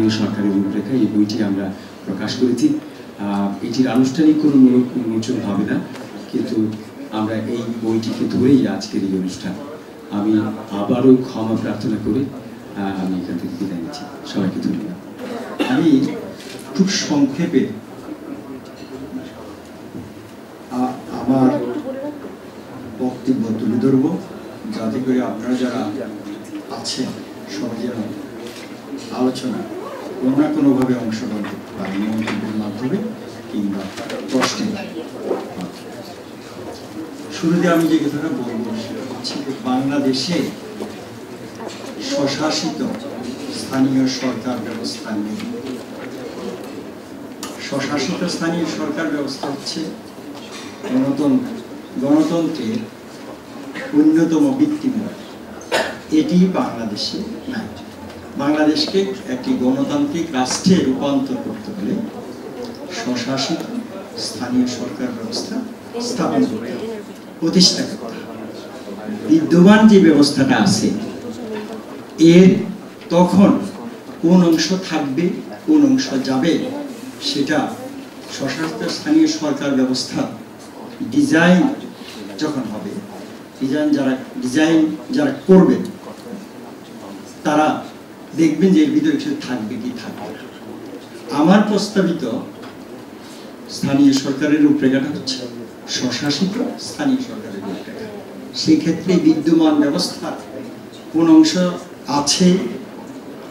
স্থানীয় সরকারের রূপরেখা, এই বইটি আমরা প্রকাশ করেছি। এটির আনুষ্ঠানিক কোনো উন্মোচন হবে না, কিন্তু আমরা এই বইটিকে ধরেই আজকের এই অনুষ্ঠান। আমি আবারও ক্ষমা প্রার্থনা করে আমি এখান থেকে বিদায় নিচ্ছি। সবাইকে ধন্যবাদ। আমি খুব সংক্ষেপে আমার বক্তব্য তুলে ধরব, যাতে করে আপনারা যারা আছেন সবাই যেন আলোচনা কোনো না কোনোভাবে অংশগ্রহণ করতে পারেন, মন্তব্যের মাধ্যমে কিংবা প্রশ্নের মাধ্যমে। শুরুতে আমি যে কথাটা বলবো সেটা হচ্ছে যে বাংলাদেশে স্বশাসিত স্থানীয় সরকার ব্যবস্থা নেই। স্বশাসিত স্থানীয় সরকার ব্যবস্থা হচ্ছে গণতন্ত্রের অন্যতম ভিত্তিমূল। এটি বাংলাদেশে নাই। বাংলাদেশকে একটি গণতান্ত্রিক রাষ্ট্রে রূপান্তর করতে হলে স্বশাসিত স্থানীয় সরকার ব্যবস্থা স্থাপন করতে হবে, প্রতিষ্ঠা করতে হবে। বিদ্যমান যে ব্যবস্থাটা আছে এর তখন কোন অংশ থাকবে কোন অংশ যাবে সেটা স্বশাসিত স্থানীয় সরকার ব্যবস্থা ডিজাইন যখন হবে, ডিজাইন যারা করবে তারা দেখবেন যে এর ভিতরে কিছু থাকবে কি থাকবে। আমার প্রস্তাবিত স্থানীয় সরকারের রূপরেখাটা হচ্ছে স্বশাসিত স্থানীয় সরকারের রূপরেখা। সেই ক্ষেত্রে বিদ্যমান ব্যবস্থা কোন অংশ আছে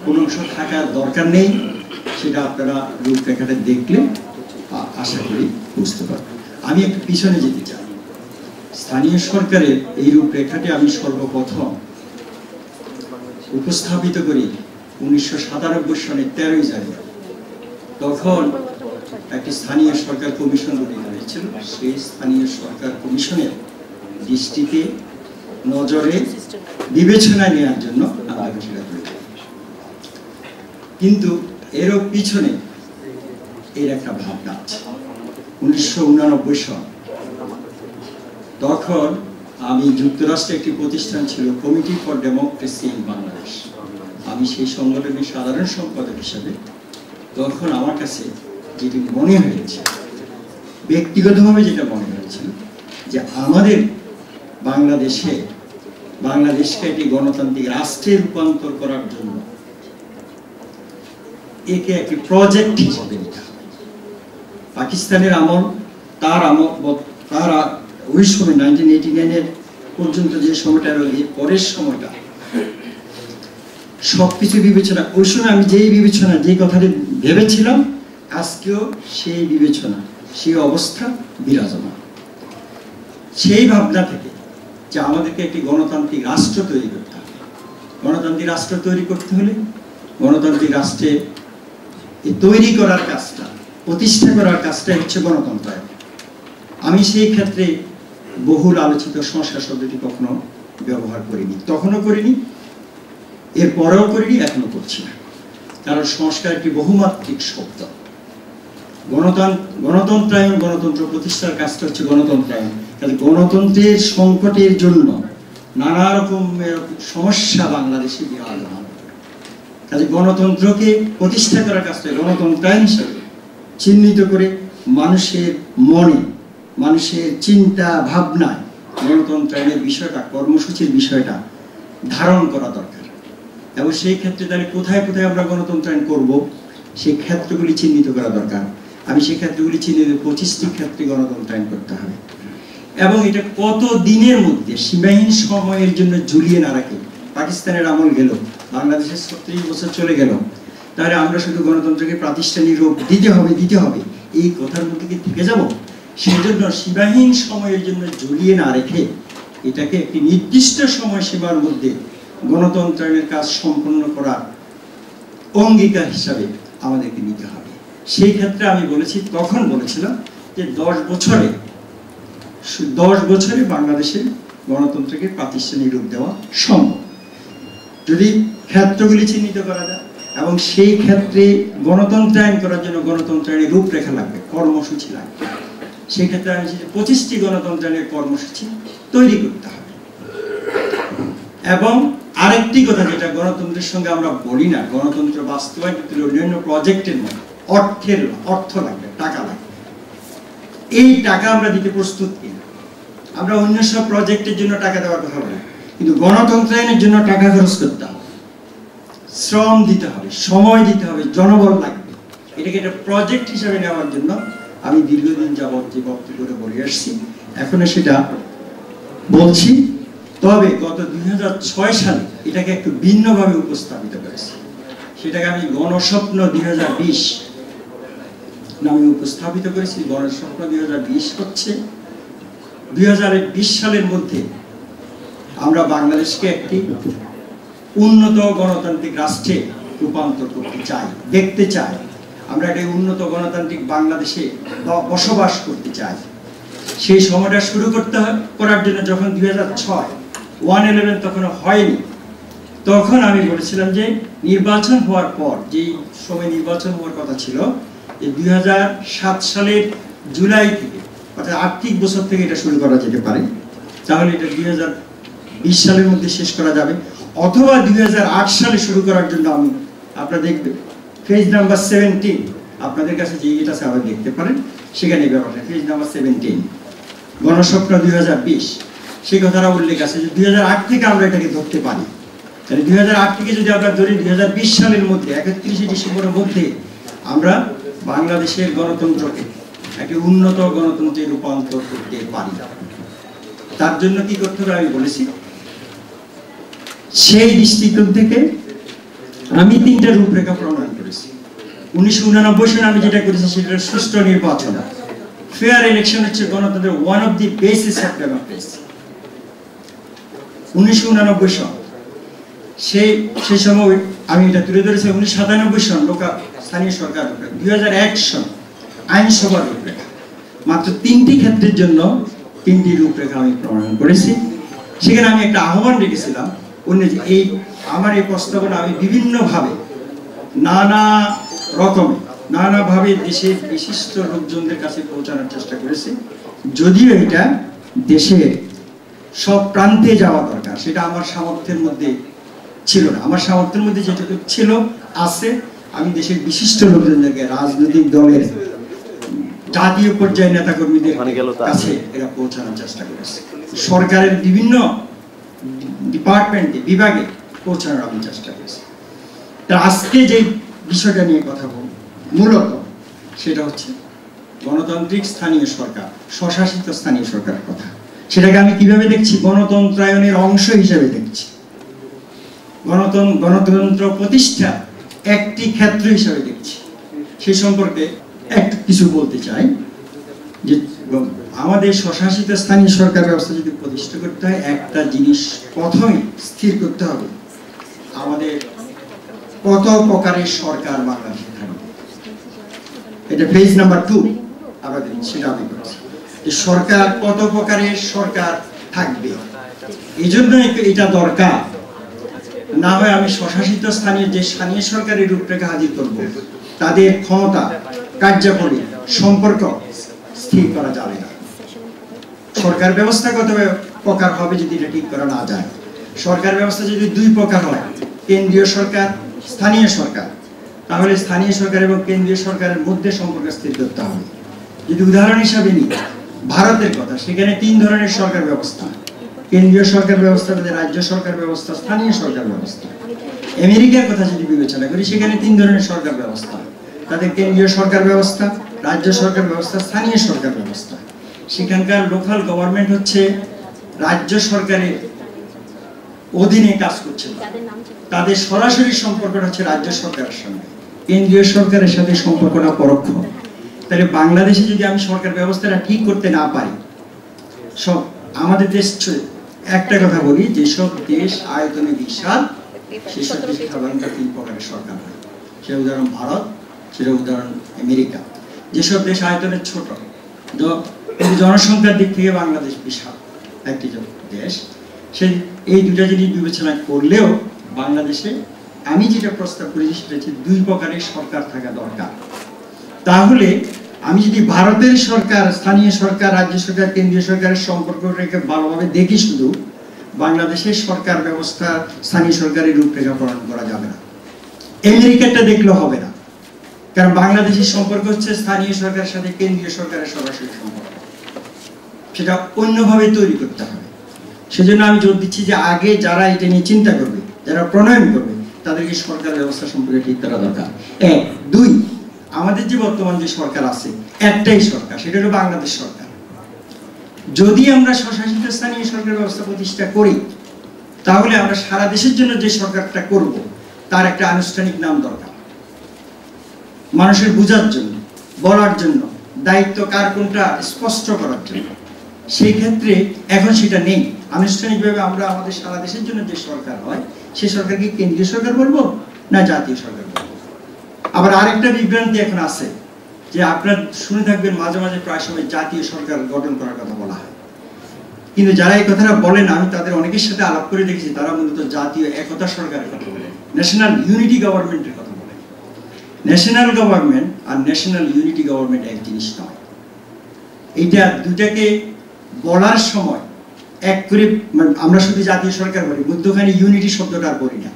কোন অংশ থাকার দরকার নেই সেটা আপনারা রূপরেখাটা দেখলে আশা করি বুঝতে পারবেন। আমি একটু পিছনে যেতে চাই। স্থানীয় সরকারের এই রূপরেখাটি আমি সর্বপ্রথম উপস্থাপিত করি 1997 সনের 13 জানুয়ারি। তখন একটি স্থানীয় সরকার কমিশন গঠিত হয়েছিল। সেই স্থানীয় সরকার কমিশনের দৃষ্টিতে নজরে বিবেচনায় নেওয়ার জন্য আমরা সেটা করি। কিন্তু এরও পিছনে এর একটা ভাবনা আছে। 1989 সাল, তখন আমি যুক্তরাষ্ট্রে একটি প্রতিষ্ঠান ছিল committee for democracy in Bangladesh, আমি সেই সংগঠনের সাধারণ সম্পাদক হিসাবে তখন আমার কাছে যেটি মনে হয়েছে, ব্যক্তিগতভাবে যেটা মনে হয়েছিল যে আমাদের বাংলাদেশকে একটি গণতান্ত্রিক রাষ্ট্রে রূপান্তর করার জন্য একে একটি প্রজেক্ট হিসেবে নিতে হবে। পাকিস্তানের আমল তার ওই সময় 1989 পর্যন্ত যে সময়টা রয়েছে, পরের সময়টা সবকিছু বিবেচনা, ওই সময় আমি যেই কথাটি ভেবেছিলাম আজকেও সেই বিবেচনা সেই অবস্থা বিরাজমান। সেই ভাবনা থেকে যে আমাদেরকে একটি গণতান্ত্রিক রাষ্ট্র তৈরি করতে হবে। গণতান্ত্রিক রাষ্ট্র তৈরি করতে হলে গণতান্ত্রিক রাষ্ট্রে তৈরি করার কাজটা, প্রতিষ্ঠা করার কাজটাই হচ্ছে গণতন্ত্রায়ন। আমি সেই ক্ষেত্রে বহুল আলোচিত সংস্কার শব্দটি কখনো ব্যবহার করিনি, তখনও করিনি, এর পরেও করিনি, এখনো করছি না। কারণ সংস্কার একটি বহুমাত্রিক শব্দ। গণতন্ত্রায়ন, গণতন্ত্র প্রতিষ্ঠার কাজটা হচ্ছে গণতন্ত্রায়ন। তাহলে গণতন্ত্রের সংকটের জন্য নানা রকমের সমস্যা বাংলাদেশে বিরাজমান। তাহলে গণতন্ত্রকে প্রতিষ্ঠা করার কাজটা গণতন্ত্রায়ন হিসাবে চিহ্নিত করে মানুষের মনে, মানুষের চিন্তা ভাবনায় গণতন্ত্রায়নের বিষয়টা, কর্মসূচির বিষয়টা ধারণ করা দরকার। এবং সেই ক্ষেত্রে তাহলে কোথায় কোথায় আমরা গণতন্ত্রায়ন করব সেই ক্ষেত্রগুলি চিহ্নিত করা দরকার। আমি সেই ক্ষেত্রগুলি চিহ্নিত 25টি ক্ষেত্রে গণতন্ত্রায়ন করতে হবে। এবং এটা কত দিনের মধ্যে সীমাহীন সময়ের জন্য ঝুলিয়ে না রাখে। পাকিস্তানের আমল গেল, বাংলাদেশের 36 বছর চলে গেল, তাহলে আমরা শুধু গণতন্ত্রকে প্রাতিষ্ঠানিক রূপ দিতে হবে এই কথার মধ্যে কি থেকে যাব? সেজন্য সীমাহীন সময়ের জন্য ঝুলিয়ে না রেখে এটাকে একটি নির্দিষ্ট সময়সীমার মধ্যে গণতন্ত্রায়নের কাজ সম্পন্ন করার অঙ্গীকার হিসাবে আমাদেরকে নিতে হবে। সেই ক্ষেত্রে আমি তখন বলেছিলাম যে 10 বছরে বাংলাদেশের গণতন্ত্রকে প্রাতিষ্ঠানিক রূপ দেওয়া সম্ভব, যদি ক্ষেত্রগুলি চিহ্নিত করা যায়। এবং সেই ক্ষেত্রে গণতন্ত্রায়ন করার জন্য গণতন্ত্রায়নের রূপরেখা লাগবে, কর্মসূচি লাগবে। সেই ক্ষেত্রে আমি 25টি গণতন্ত্রায়নের কর্মসূচি তৈরি করতে হবে। এবং আরেকটি কথা যেটা গণতন্ত্রের সঙ্গে আমরা বলি না, গণতন্ত্র বাস্তবায়ন অন্যান্য প্রজেক্টের মধ্যে অর্থ লাগবে, টাকা লাগবে। এই টাকা আমরা দিতে প্রস্তুত কিনা? আমরা অন্য সব প্রজেক্টের জন্য টাকা দেওয়ার কথা বলি, কিন্তু গণতন্ত্রায়নের জন্য টাকা খরচ করতে হবে, শ্রম দিতে হবে, সময় দিতে হবে, জনবল লাগবে। এটাকে একটা প্রজেক্ট হিসেবে নেওয়ার জন্য আমি দীর্ঘদিন যাবত যে বক্তব্য করে বলে আসছি, এখনো সেটা বলছি। তবে গত 2006 সালে এটাকে একটু ভিন্নভাবে উপস্থাপিত করেছি। সেটাকে আমি গণস্বপ্ন 2020 নামে উপস্থাপিত করেছি। গণস্বপ্ন 2020 হচ্ছে 2020 সালের মধ্যে আমরা বাংলাদেশকে একটি উন্নত গণতান্ত্রিক রাষ্ট্রে রূপান্তর করতে চাই, দেখতে চাই। আমরা একটি উন্নত গণতান্ত্রিক বাংলাদেশে বসবাস করতে চাই। সেই সময়টা শুরু করার জন্য যখন 2006 1/11 তখন হয়নি, তখন আমি বলেছিলাম যে নির্বাচন হওয়ার পর, যেই সময় নির্বাচন হওয়ার কথা ছিল, যে 2007 সালের জুলাই থেকে, অর্থাৎ আর্থিক বছর থেকে এটা শুরু করা যেতে পারে, তাহলে এটা 2020 সালের মধ্যে শেষ করা যাবে। অথবা 2008 সালে শুরু করার জন্য আমি, আপনারা দেখবেন পেজ নাম্বার 17, আপনাদের কাছে যে এটা আছে আবার দেখতে পারেন, সেখানে ব্যাপারটা পেজ নাম্বার 17 গণস্বপ্ন 2020, সেই কথাটা উল্লেখ আছে যে 2008 থেকে আমরা এটাকে ধরতে পারি। তাহলে 2008 থেকে যদি আমরা ধরি 2020 সালের মধ্যে 31 ডিসেম্বরের মধ্যে আমরা বাংলাদেশের গণতন্ত্রকে একটি উন্নত গণতন্ত্রে রূপান্তর করতে পারি। তার জন্য কি করতে হবে আমি বলেছি। সেই দৃষ্টিকোণ থেকে আমি 3টা রূপরেখা প্রণয়ন করেছি। 1989 সালে আমি যেটা করেছি সেটা সুষ্ঠু নির্বাচন, ফেয়ার ইলেকশন হচ্ছে গণতন্ত্রের one of the basis of democracy. 1989 সাল সেই সময় আমি এটা তুলে ধরেছি। 1997 সাল লোকাল স্থানীয় সরকার রূপরেখা, 2001 সাল আইনসভার রূপরেখা। মাত্র 3টি ক্ষেত্রের জন্য 3টি রূপরেখা আমি প্রণয়ন করেছি। সেখানে আমি একটা আহ্বান রেখেছিলাম, এই আমার এই প্রস্তাবনা আমি বিভিন্নভাবে নানাভাবে দেশের বিশিষ্ট লোকজনদের কাছে পৌঁছানোর চেষ্টা করেছি। যদিও এটা দেশের সব প্রান্তে যাওয়া দরকার, সেটা আমার সামর্থ্যের মধ্যে ছিল না। আমার সামর্থ্যের মধ্যে যেটুকু ছিল আছে, আমি দেশের বিশিষ্ট লোকজনদেরকে, রাজনৈতিক দলের জাতীয় পর্যায়ে নেতাকর্মীদের কাছে এটা পৌঁছানোর চেষ্টা করেছি। সরকারের বিভিন্ন ডিপার্টমেন্টে, বিভাগে পৌঁছানোর আমি চেষ্টা করেছি। তা আজকে যে বিষয়টা নিয়ে কথা বলব মূলত সেটা হচ্ছে গণতান্ত্রিক স্থানীয় সরকার, স্বশাসিত স্থানীয় সরকারের কথা। সেটাকে আমি কিভাবে দেখছি? গণতন্ত্রায়নের অংশ হিসেবে দেখছি, গণতন্ত্র প্রতিষ্ঠা একটি ক্ষেত্র হিসেবে দেখছি। সেই সম্পর্কে একটু কিছু বলতে চাই যে আমাদের স্বশাসিত স্থানীয় সরকার ব্যবস্থা যদি প্রতিষ্ঠা করতে হয়, একটা জিনিস প্রথমেই স্থির করতে হবে, আমাদের কত প্রকারের সরকার বাংলাদেশে থাকবে। এটা পেজ নাম্বার 2 আমাদের সেটা আমি করছি যে সরকার কত প্রকারের সরকার থাকবে। এই জন্য এটা দরকার। না হয় আমি স্বশাসিত স্থানীয় সরকারের রূপরেখা হাজির করব, তাদের ক্ষমতা, কার্যাবলী, সম্পর্ক স্থির করা যাবে না। সরকার ব্যবস্থা কত প্রকার হবে যদি এটা ঠিক করা না যায়। সরকার ব্যবস্থা যদি 2 প্রকার হয়, কেন্দ্রীয় সরকার, স্থানীয় সরকার, তাহলে স্থানীয় সরকার এবং কেন্দ্রীয় সরকারের মধ্যে সম্পর্ক স্থির করতে হবে। যদি উদাহরণ হিসাবে নিই ভারতের কথা, সেখানে 3 ধরনের সরকার ব্যবস্থা, কেন্দ্রীয় সরকার ব্যবস্থা, রাজ্য সরকার ব্যবস্থা, স্থানীয় সরকার ব্যবস্থা। আমেরিকার কথা যদি বিবেচনা করি, সেখানে 3 ধরনের সরকার ব্যবস্থা, তাদের কেন্দ্রীয় সরকার ব্যবস্থা, রাজ্য সরকার ব্যবস্থা, স্থানীয় সরকার ব্যবস্থা। সেখানকার লোকাল গভর্নমেন্ট হচ্ছে রাজ্য সরকারের অধীনে কাজ করছে, তাদের সরাসরি সম্পর্কটা হচ্ছে রাজ্য সরকারের সঙ্গে, কেন্দ্রীয় সরকারের সাথে সম্পর্কটা পরোক্ষ। তাহলে বাংলাদেশে যদি আমি সরকার ব্যবস্থাটা ঠিক করতে না পারি, সব আমাদের দেশ, একটা কথা বলি, যেসব দেশ আয়তনে বিশাল সেসব দেশে সাধারণত 3 প্রকারের সরকার হয়। সে উদাহরণ ভারত, সেটা উদাহরণ আমেরিকা। যেসব দেশ আয়তনে ছোট, জনসংখ্যার দিক থেকে বাংলাদেশ বিশাল একটি দেশ, এই 2টা জিনিস বিবেচনা করলেও বাংলাদেশে আমি যেটা প্রস্তাব করেছি সেটা হচ্ছে 2 প্রকারের সরকার থাকা দরকার। তাহলে আমি যদি ভারতের সরকার, স্থানীয় সরকার, রাজ্য সরকার, কেন্দ্রীয় সরকারের সম্পর্ক রেখে ভালোভাবে দেখি শুধু, বাংলাদেশের সরকার ব্যবস্থা স্থানীয় সরকারের রূপরেখা প্রণয়ন করা যাবে না। আমেরিকাটা দেখলে হবে না, কারণ বাংলাদেশের সম্পর্ক হচ্ছে স্থানীয় সরকারের সাথে কেন্দ্রীয় সরকারের সরাসরি সম্পর্ক, সেটা অন্যভাবে তৈরি করতে হবে। সেজন্য আমি জোর দিচ্ছি যে আগে যারা এটা নিয়ে চিন্তা করবে, যারা প্রণয়ন করবে, তাদেরকে সরকার ব্যবস্থা সম্পর্কে ঠিক করা দরকার। এক, দুই, আমাদের যে বর্তমান যে সরকার আছে একটাই সরকার, সেটা হলো বাংলাদেশ সরকার। যদি আমরা স্বশাসিত স্থানীয় সরকার ব্যবস্থা প্রতিষ্ঠা করি, তাহলে আমরা সারা দেশের জন্য যে সরকারটা করব তার একটা আনুষ্ঠানিক নাম দরকার, মানুষের বোঝার জন্য, বলার জন্য, দায়িত্ব কার কোনটা স্পষ্ট করার জন্য। সেই ক্ষেত্রে এখন সেটা নেই। আনুষ্ঠানিকভাবে আমরা আমাদের সারা দেশের জন্য যে সরকার হয়, সে সরকারকে কেন্দ্রীয় সরকার বলবো না জাতীয় সরকার বলবো। আবার আরেকটা বিভ্রান্তি এখন আছে যে আপনারা শুনে থাকবেন মাঝে মাঝে প্রায় সময় জাতীয় সরকার গঠন করার কথা বলা হয়, কিন্তু যারা এই কথাটা বলেন আমি তাদের অনেকের সাথে আলাপ করে দেখেছি, তারা মূলত জাতীয় একতা সরকারের কথা বলেন, ন্যাশনাল ইউনিটি গভর্নমেন্টের কথা বলেন। ন্যাশনাল গভর্নমেন্ট আর ন্যাশনাল ইউনিটি গভর্নমেন্ট এক জিনিস নয়। এইটা দুটাকে বলার সময় এক করে আমরা শুধু জাতীয় সরকার বলি, মধ্যখানে ইউনিটি শব্দটা আর বলি না,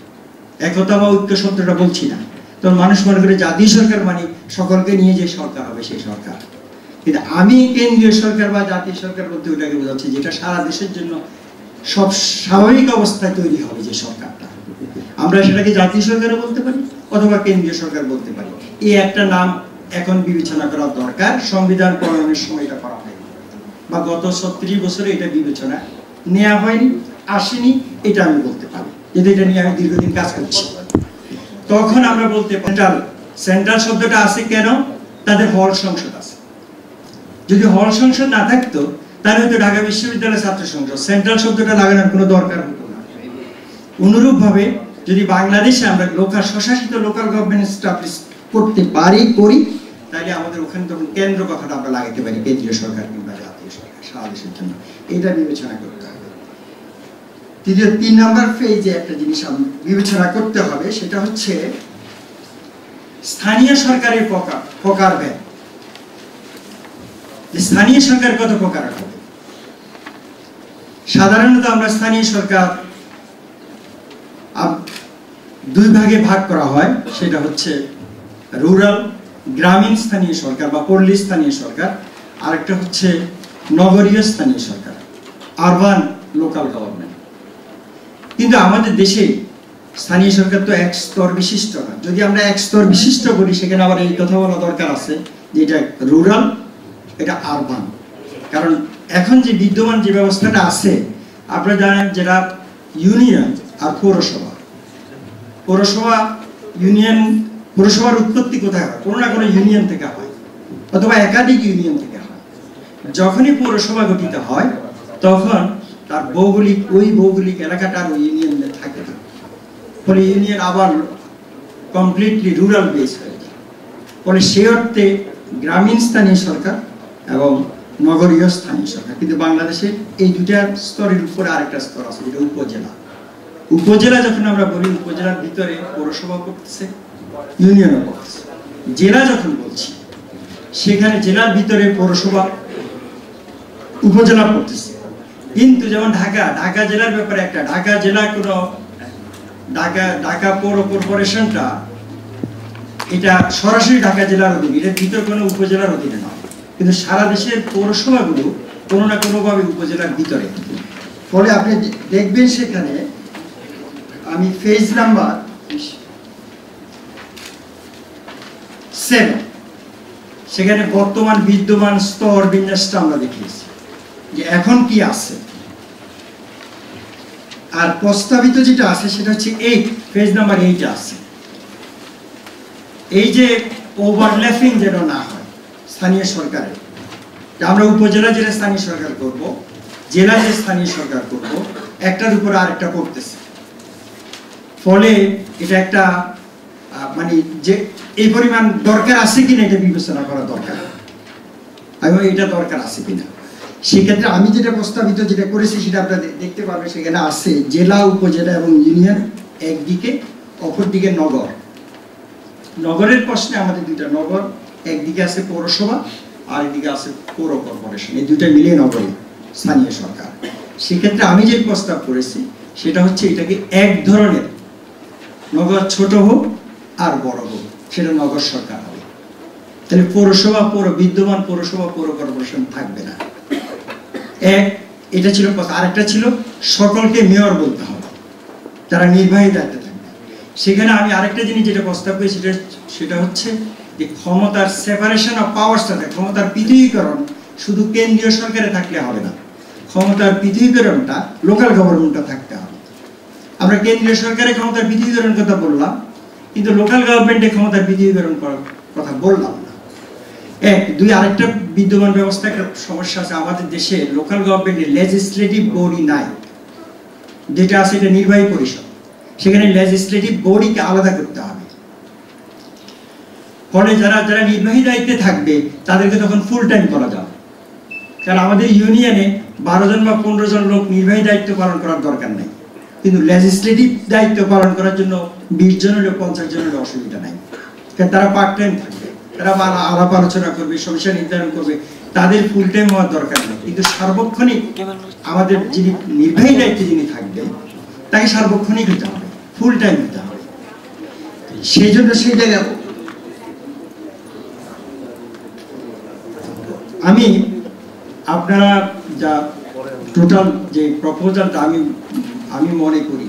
একতা বা ঐক্য শব্দটা বলছি না। তখন মানুষ মনে করে জাতীয় সরকার মানে সকলকে নিয়ে যে সরকার হবে সেই সরকার। কিন্তু আমি কেন্দ্রীয় সরকার বা জাতীয় সরকার বলতে ওটাকে বোঝাচ্ছি যেটা সারা দেশের জন্য সব স্বাভাবিক অবস্থায় তৈরি হবে যে সরকারটা। আমরা সেটাকে জাতীয় সরকারও বলতে পারি অথবা কেন্দ্রীয় সরকার বলতে পারি। এই একটা নাম এখন বিবেচনা করা দরকার। সংবিধান প্রণয়নের সময় এটা করা হয়নি, বা গত 36 বছরে এটা বিবেচনা নেওয়া হয়নি, আসেনি, এটা আমি বলতে পারি, যেহেতু এটা নিয়ে আমি দীর্ঘদিন কাজ করছি। তখন আমরা বলতে সেন্ট্রাল শব্দটা আছে কেন? তাদের হল সংসদ আছে। যদি হল সংসদ না থাকতো তাহলে হয়তো ঢাকা বিশ্ববিদ্যালয় ছাত্র সংসদ, সেন্ট্রাল শব্দটা লাগানোর কোনো দরকার হতো না। অনুরূপ ভাবে যদি বাংলাদেশে আমরা স্বশাসিত লোকাল গভর্নমেন্ট এস্টাবলিশ করতে করি, তাহলে আমাদের ওখানে তখন কেন্দ্র কথাটা আমরা লাগাতে পারি, কেন্দ্রীয় সরকার কিংবা জাতীয় সরকার সারা দেশের জন্য। এটা বিবেচনা করতে হবে। 3 নম্বর ফেজে একটা জিনিস বিবেচনা করতে হবে, সেটা হচ্ছে স্থানীয় সরকারের প্রকারভেদ। স্থানীয় সরকার কত প্রকার হবে? সাধারণত আমরা স্থানীয় সরকার 2 ভাগে ভাগ করা হয়, সেটা হচ্ছে রুরাল গ্রামীণ স্থানীয় সরকার বা পল্লী স্থানীয় সরকার, আরেকটা হচ্ছে নগরীয় স্থানীয় সরকার, আরবান লোকাল গভর্নমেন্ট। কিন্তু আমাদের দেশে স্থানীয় সরকার তো এক স্তর বিশিষ্ট না। যদি আমরা এক স্তর বিশিষ্ট বলি, সেখানে আবার এই কথা বলা দরকার আছে যে এটা রুরাল, এটা আরবান। কারণ এখন যে বিদ্যমান যে ব্যবস্থাটা আছে, আপনারা জানেন যেটা ইউনিয়ন আর পৌরসভা, পৌরসভার উৎপত্তি কোথায় হয়? কোনো না কোনো ইউনিয়ন থেকে হয়, অথবা একাধিক ইউনিয়ন থেকে হয়। যখনই পৌরসভা গঠিত হয়, তখন তার ভৌগোলিক এলাকাটা আর ইউনিয়নে থাকে না, ফলে ইউনিয়ন আবার কমপ্লিটলি রুরাল বেস হয়ে যায়। ফলে সে অর্থে গ্রামীণ স্থানীয় সরকার এবং নগরীয় স্থানীয় সরকার। কিন্তু বাংলাদেশে এই দুটা স্তরের উপরে আরেকটা স্তর আছে, যেটা উপজেলা। উপজেলা যখন আমরা বলি, উপজেলার ভিতরে পৌরসভা পড়তেছে, ইউনিয়নও পড়তেছে। জেলা যখন বলছি, সেখানে জেলার ভিতরে পৌরসভা, উপজেলা পড়তেছে। কিন্তু যেমন ঢাকা জেলার ব্যাপারে একটা, ঢাকা জেলা কোনো ঢাকা পৌর কর্পোরেশনটা এটা সরাসরি ঢাকা জেলার অধীনে, এর ভিতর কোনো উপজেলার অধীনে নয়। কিন্তু সারা দেশের পৌরসভাগুলো কোনো না কোনোভাবে উপজেলার ভিতরে। ফলে আপনি দেখবেন সেখানে, আমি পেজ নাম্বার 7, সেখানে বর্তমান বিদ্যমান স্তর বিন্যাসটা আমরা দেখিয়েছি যে এখন কি আছে। আর প্রস্তাবিত যেটা আছে সেটা হচ্ছে এই পেজ নাম্বার 8 আছে। এই যে ওভারল্যাপিং যেন না হয় স্থানীয় সরকারের, আমরা উপজেলা যে স্থানীয় সরকার করব, জেলা যে স্থানীয় সরকার করব, একটার উপর আরেকটা করতেছে। ফলে এটা একটা মানে যে এই পরিমাণ দরকার আছে কিনা এটা বিবেচনা করা দরকার, এবং এটা দরকার আছে কিনা। সেক্ষেত্রে আমি যেটা প্রস্তাবিত যেটা করেছি সেটা আপনারা দেখতে পারবেন, সেখানে আছে জেলা, উপজেলা এবং ইউনিয়ন একদিকে, অপরদিকে নগর। নগরের প্রশ্নে আমাদের 2টা নগর, একদিকে আছে পৌরসভা আর একদিকে আছে পৌর কর্পোরেশন, এই 2টা মিলিয়ে নগরী স্থানীয় সরকার। সেক্ষেত্রে আমি যে প্রস্তাব করেছি সেটা হচ্ছে এটাকে এক ধরনের, নগর ছোট হোক আর বড় হোক, সেটা নগর সরকার হবে। তাহলে পৌরসভা, বিদ্যমান পৌরসভা, পৌর কর্পোরেশন থাকবে না। এটা ছিল কথা। আরেকটা ছিল সকলকে মেয়র বলতে হবে, যারা নির্বাহী দায়িত্বে থাকবে। সেখানে আমি আরেকটা জিনিস যেটা প্রস্তাব করি সেটা হচ্ছে যে ক্ষমতার সেপারেশন অফ পাওয়ারসটা, ক্ষমতার পৃথকীকরণ শুধু কেন্দ্রীয় সরকারে থাকলে হবে না, ক্ষমতার পৃথকীকরণটা লোকাল গভর্নমেন্টে থাকতে হবে। আমরা কেন্দ্রীয় সরকারের ক্ষমতার পৃথকীকরণ কথা বললাম, কিন্তু লোকাল গভর্নমেন্টের ক্ষমতার পৃথকীকরণ করার কথা বললাম না। দুই, আরেকটা বিদ্যমান ব্যবস্থা একটা সমস্যা আছে আমাদের দেশে, লোকাল গভর্নমেন্টের লেজিসলেটিভ বডি নাই। যেটা আছে এটা নির্বাহী পরিষদ, সেখানে লেজিসলেটিভ বডিকে আলাদা করতে হবে। ফলে যারা নির্বাহী দায়িত্বে থাকবে তাদেরকে তখন ফুল টাইম করা যাবে। কারণ আমাদের ইউনিয়নে 12 জন বা 15 জন লোক নির্বাহী দায়িত্ব পালন করার দরকার নাই, কিন্তু লেজিসলেটিভ দায়িত্ব পালন করার জন্য 20 জন হলে 50 জন হলে অসুবিধা নাই। কারণ তারা পার্ট টাইম থাকবে, তারা আলাপ আলোচনা করবে, সমস্যা নির্ধারণ করবে, তাদের ফুল টাইম হওয়ার দরকার নেই। কিন্তু সার্বক্ষণিক আমাদের যিনি নির্বাহী দায়িত্বে যিনি থাকবে তাকে সার্বক্ষণিক হতে হবে, ফুল টাইম হতে হবে। সেই জন্য সেই জায়গায় আমি আপনারা যা টোটাল যে প্রপোজালটা আমি মনে করি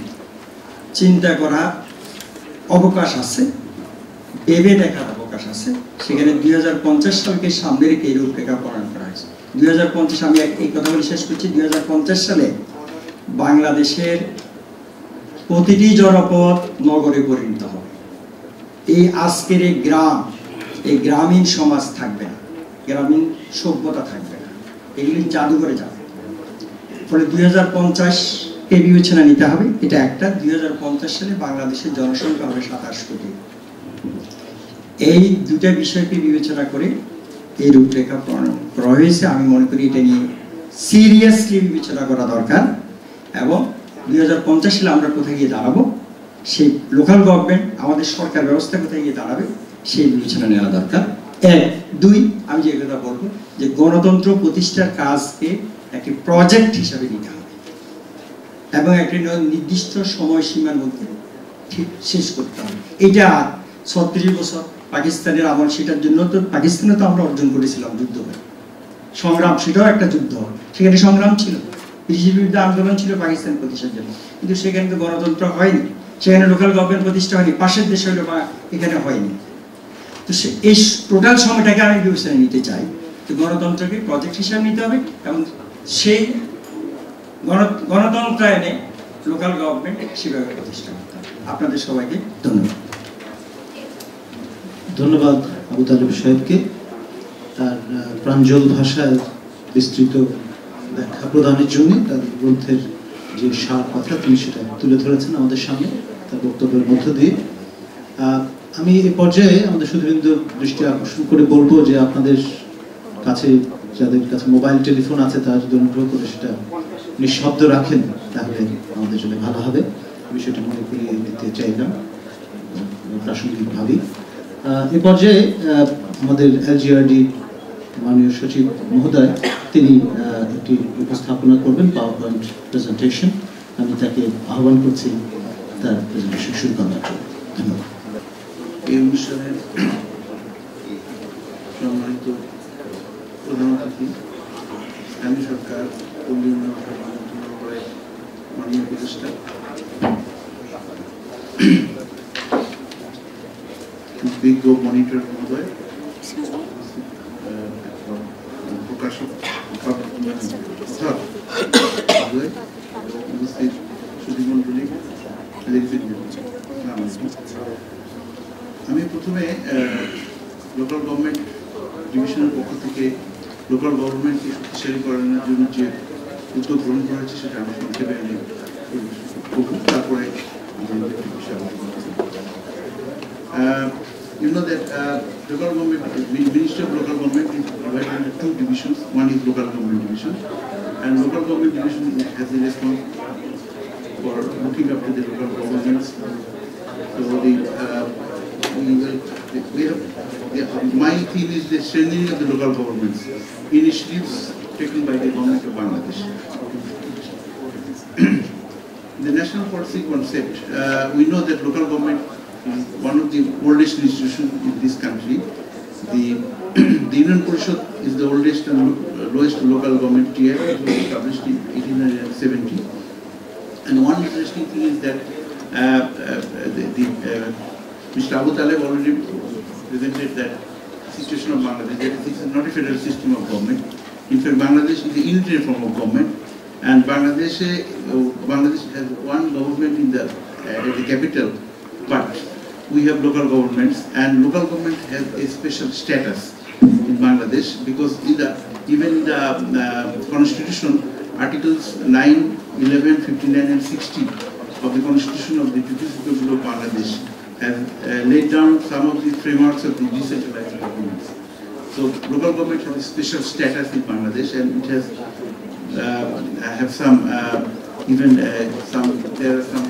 চিন্তা করা অবকাশ আছে, ভেবে দেখার অবকাশ আছে। সেখানে 2050 সালকে সামনে রেখে এই রূপরেখা প্রণয়ন করা হয়েছে। 2050, আমি এই কথা বলে শেষ করছি, 2050 সালে বাংলাদেশের প্রতিটি জনপদ নগরে পরিণত হবে। এই আজকের এই গ্রামীণ সমাজ থাকবে না, গ্রামীণ সভ্যতা থাকবে না, এগুলি জাদুঘরে যাবে। ফলে 2050-কে বিবেচনা নিতে হবে, এটা একটা। 2050 সালে বাংলাদেশের জনসংখ্যা হবে 27 কোটি। এই দুটা বিষয়কে বিবেচনা করে এই রূপরেখা প্রণয়ন করা হয়েছে। আমি মনে করি এটা নিয়ে সিরিয়াসলি বিবেচনা করা দরকার, এবং 2050 সালে আমরা কোথায় গিয়ে দাঁড়াবো, সেই লোকাল গভর্নমেন্ট, আমাদের সরকার ব্যবস্থা কোথায় গিয়ে দাঁড়াবে, সেই বিবেচনা নেওয়া দরকার। দুই, আমি যে কথা বলবো যে গণতন্ত্র প্রতিষ্ঠার কাজকে একটি প্রজেক্ট হিসাবে নিতে হবে এবং একটি নির্দিষ্ট সময়সীমার মধ্যে ঠিক শেষ করতে হবে। এটা 36 বছর পাকিস্তানের আমল, সেটার জন্য তো পাকিস্তানে তো আমরা অর্জন করেছিলাম যুদ্ধ করে, সংগ্রাম, সেটাও একটা যুদ্ধ, সেখানে সংগ্রাম ছিল, ব্রিটিশের বিরুদ্ধে আন্দোলন ছিল পাকিস্তান প্রতিষ্ঠার জন্য, কিন্তু সেখানে তো গণতন্ত্র হয়নি, সেখানে লোকাল গভর্নমেন্ট প্রতিষ্ঠা হয়নি, পাশের দেশ হইলো বা এখানে হয়নি। তো এই টোটাল সময়টাকে আমি বিবেচনা নিতে চাই, তো গণতন্ত্রকে প্রজেক্ট হিসাবে নিতে হবে এবং সেই গণতন্ত্রায়নে লোকাল গভর্নমেন্ট সেভাবে প্রতিষ্ঠা করতে হবে। আপনাদের সবাইকে ধন্যবাদ। ধন্যবাদ আবু তালেব সাহেবকে, তার প্রাঞ্জল ভাষায় বিস্তৃত ব্যাখ্যা প্রদানের জন্য। তার গ্রন্থের যে সার কথা তিনি সেটা তুলে ধরেছেন আমাদের সামনে তার বক্তব্যের মধ্য দিয়ে। আমি এই পর্যায়ে আমাদের সুধীবৃন্দর দৃষ্টি আকর্ষণ করে বলবো যে আপনাদের কাছে, যাদের কাছে মোবাইল টেলিফোন আছে, তারা যদি অনুগ্রহ করে সেটা নিঃশব্দ রাখেন তাহলে আমাদের জন্য ভালো হবে। বিষয়টা মনে করিয়ে দিতে চাইলাম প্রাসঙ্গিকভাবেই। এ পর্যায়ে আমাদের এলজিআরডি মাননীয় সচিব মহোদয় তিনি একটি উপস্থাপনা করবেন, পাওয়ার পয়েন্ট প্রেজেন্টেশন। আমি তাকে আহ্বান করছি তার প্রেজেন্টেশন শুরু করার জন্য। ধন্যবাদ। এই অনুষ্ঠানের সম্মানিত প্রধান অতিথি, স্থানীয় সরকার উন্নয়ন মন্ত্রণালয়ের মাননীয় উপদেষ্টা, বিজ্ঞ মনিটর মহোদয়, প্রকাশক উপস্থিত সুধীমণ্ডলী, আমি প্রথমে লোকাল গভর্নমেন্ট ডিভিশনের পক্ষ থেকে লোকাল গভর্নমেন্টকে শক্তিশালী করানোর জন্য যে উদ্যোগ গ্রহণ করা হয়েছে সেটা আমি সংক্ষেপে তারপরে you know that local government, Ministry of Local Government is divided into two divisions. One is local government division, and local government division has the response for looking after the local governments. So my theme is the strengthening of the local governments, initiatives taken by the government of Bangladesh. the national policy concept, we know that local government is one of the oldest institutions in this country. The Union Parishad is the oldest and lowest local government tier. It was established in 1870. And one interesting thing is that Mr. Abu Taleb already presented that situation of Bangladesh, that this is not a federal system of government. In fact, Bangladesh is a unitary form of government, and Bangladesh has one government in the capital, but we have local governments, and local government has a special status in Bangladesh because even in the constitution, articles 9, 11, 59 and 60 of the constitution of the People's Republic of Bangladesh have laid down some of the frameworks of the decentralized governments. So local government has a special status in Bangladesh, and it has have some there are some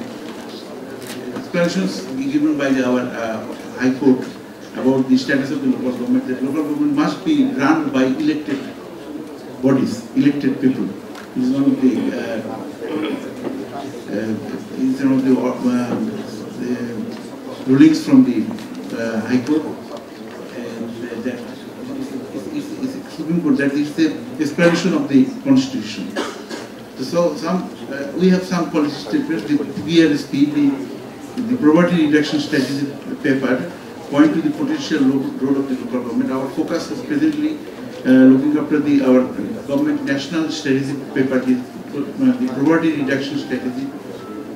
explanations given by our High Court about the status of the local government, that local government must be run by elected bodies, elected people. It is one of the rulings from the High Court, and that is Supreme Court, that is the explanation of the Constitution. So we have some policy statements, the PRSP, the Poverty Reduction Strategy paper, point to the potential role of the local government. Our focus is presently looking after our government national strategy paper, the Poverty Reduction Strategy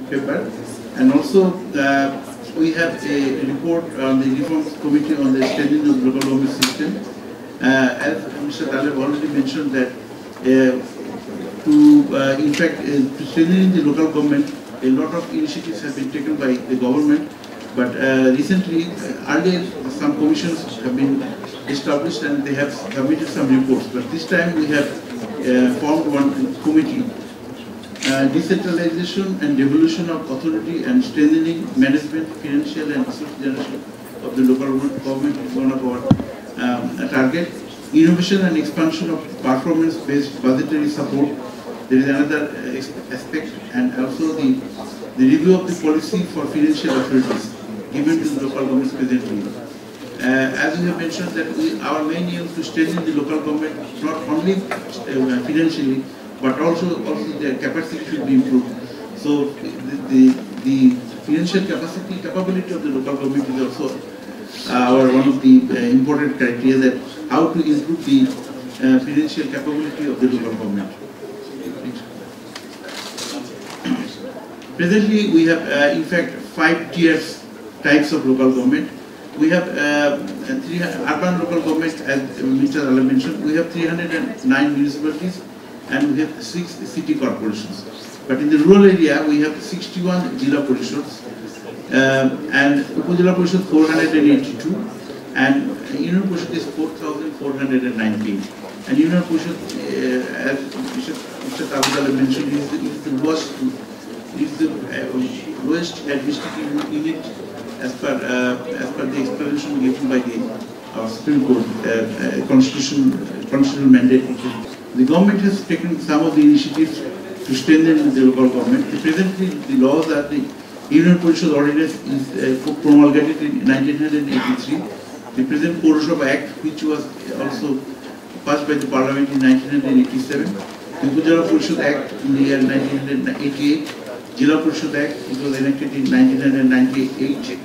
paper, and also we have a report on the Reform Committee on the strengthening of the local government system. As Mr. Taleb already mentioned that in fact, to strengthening the local government, a lot of initiatives have been taken by the government, but recently, earlier some commissions have been established and they have submitted some reports. But this time we have formed one committee, decentralization and devolution of authority and strengthening management, financial and resource generation of the local government is one of our target. Innovation and expansion of performance-based budgetary support. There is another aspect, and also the review of the policy for financial authorities given to the local governments presently. As we have mentioned, that our main aim is to strengthen the local government not only financially, but also their capacity should be improved. So the financial capability of the local government is also one of the important criteria, that how to improve the financial capability of the local government. Presently, we have in fact 5 types of local government. We have urban local government, as Mr. Taleb mentioned. We have 309 municipalities and we have 6 city corporations. But in the rural area, we have 61 Jila Parishads and Upajila Parishad 482, and Union Parishad is 4,419. And Union Parishad, as Mr. Taleb mentioned, is the lowest administrative unit as per the explanation given by our Supreme Court constitutional mandate. The government has taken some of the initiatives to strengthen the local government. Presently, the laws are the Union Parishad Ordinance is promulgated in 1983. The present Paurasabha Act, which was also passed by the Parliament in 1987. The Upajila Parishad Act in the year 1988. Jila Parishad Act, it was enacted in 1998.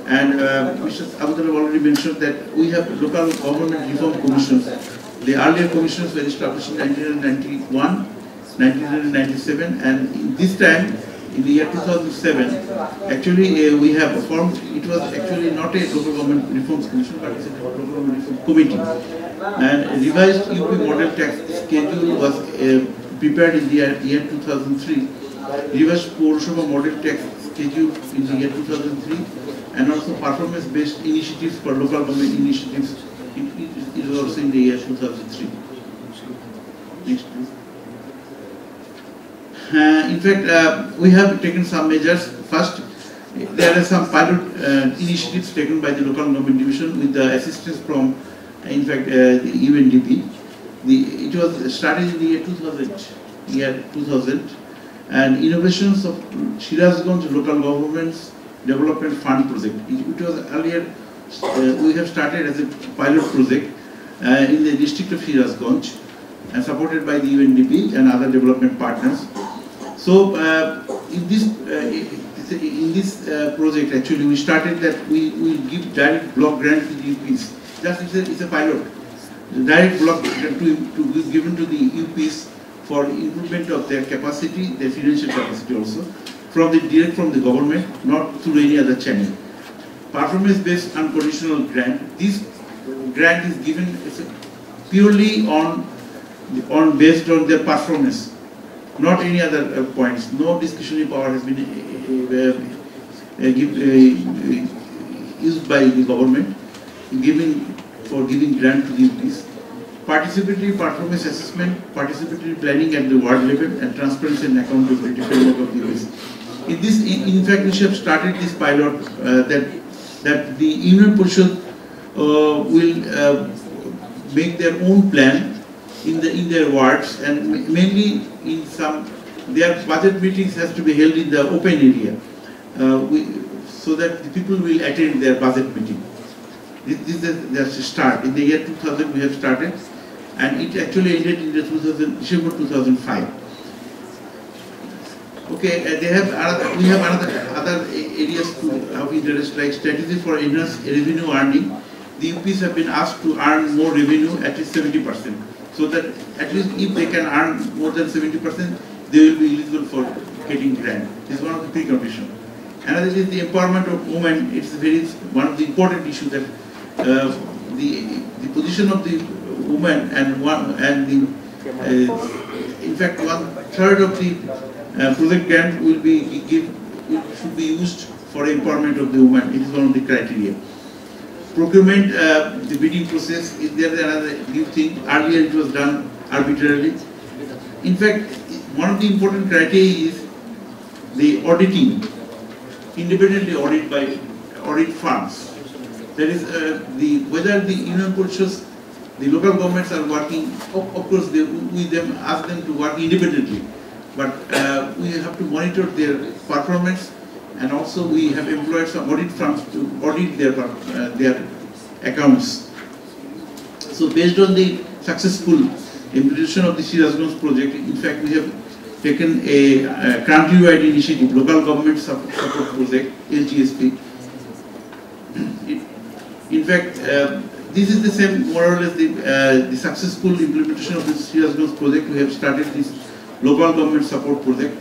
And Mr. Abu Taleb already mentioned that we have local government reform commissions. The earlier commissions were established in 1991, 1997, and this time, in the year 2007, actually we have formed, it was actually not a local government reforms commission, but it's a local government reform committee. And a revised UP model tax schedule was prepared in the year 2003. Revised Paurasabha model tax schedule in the year 2003, and also performance-based initiatives for local government initiatives. It was also in the year 2003. Next, please. In fact, we have taken some measures. First, there are some pilot initiatives taken by the local government division with the assistance from, in fact, the UNDP. It was started in the year 2000. and innovations of Shirazganj local government's development fund project. It was earlier, we have started as a pilot project in the district of Shirazganj and supported by the UNDP and other development partners. So in this project, actually, we started that we will give direct block grant to the UPs. Just it's a pilot. The direct block grant to be given to the UPs for improvement of their capacity, their financial capacity also, direct from the government, not through any other channel. Performance-based unconditional grant. This grant is given purely based on their performance, not any other points. No discretionary power has been used by the government for giving grant to the UPs. Participatory performance assessment, participatory planning at the ward level, and transparency and accountability framework of the UPs. In fact, we have started this pilot that the Union Parishad will make their own plan in their wards, and mainly in their budget meetings has to be held in the open area, so that the people will attend their budget meeting. This is the start. In the year 2000 we have started, and it actually ended in December 2005. Okay, we have other areas of interest, like strategy for enhanced revenue earning. The UPs have been asked to earn more revenue, at least 70%. So that at least if they can earn more than 70%, they will be eligible for getting grant. This is one of the preconditions. Another is the empowerment of women. It's one of the important issues that the position of the woman in fact 1/3 of the project grant should be used for empowerment of the woman. It is one of the criteria. Procurement, the bidding process, is there another new thing? Earlier it was done arbitrarily. In fact, one of the important criteria is the auditing, independently audited by audit firms. That is, whether the union purchase, the local governments are working. Of course, we ask them to work independently, but we have to monitor their performance, and also we have employed some audit firms to audit their accounts. So, based on the successful implementation of the Shirazganj project, in fact, we have taken a countrywide initiative, local government support project, LGSP. In fact, this is the same, more or less, the successful implementation of this Shirazganj project. We have started this local government support project,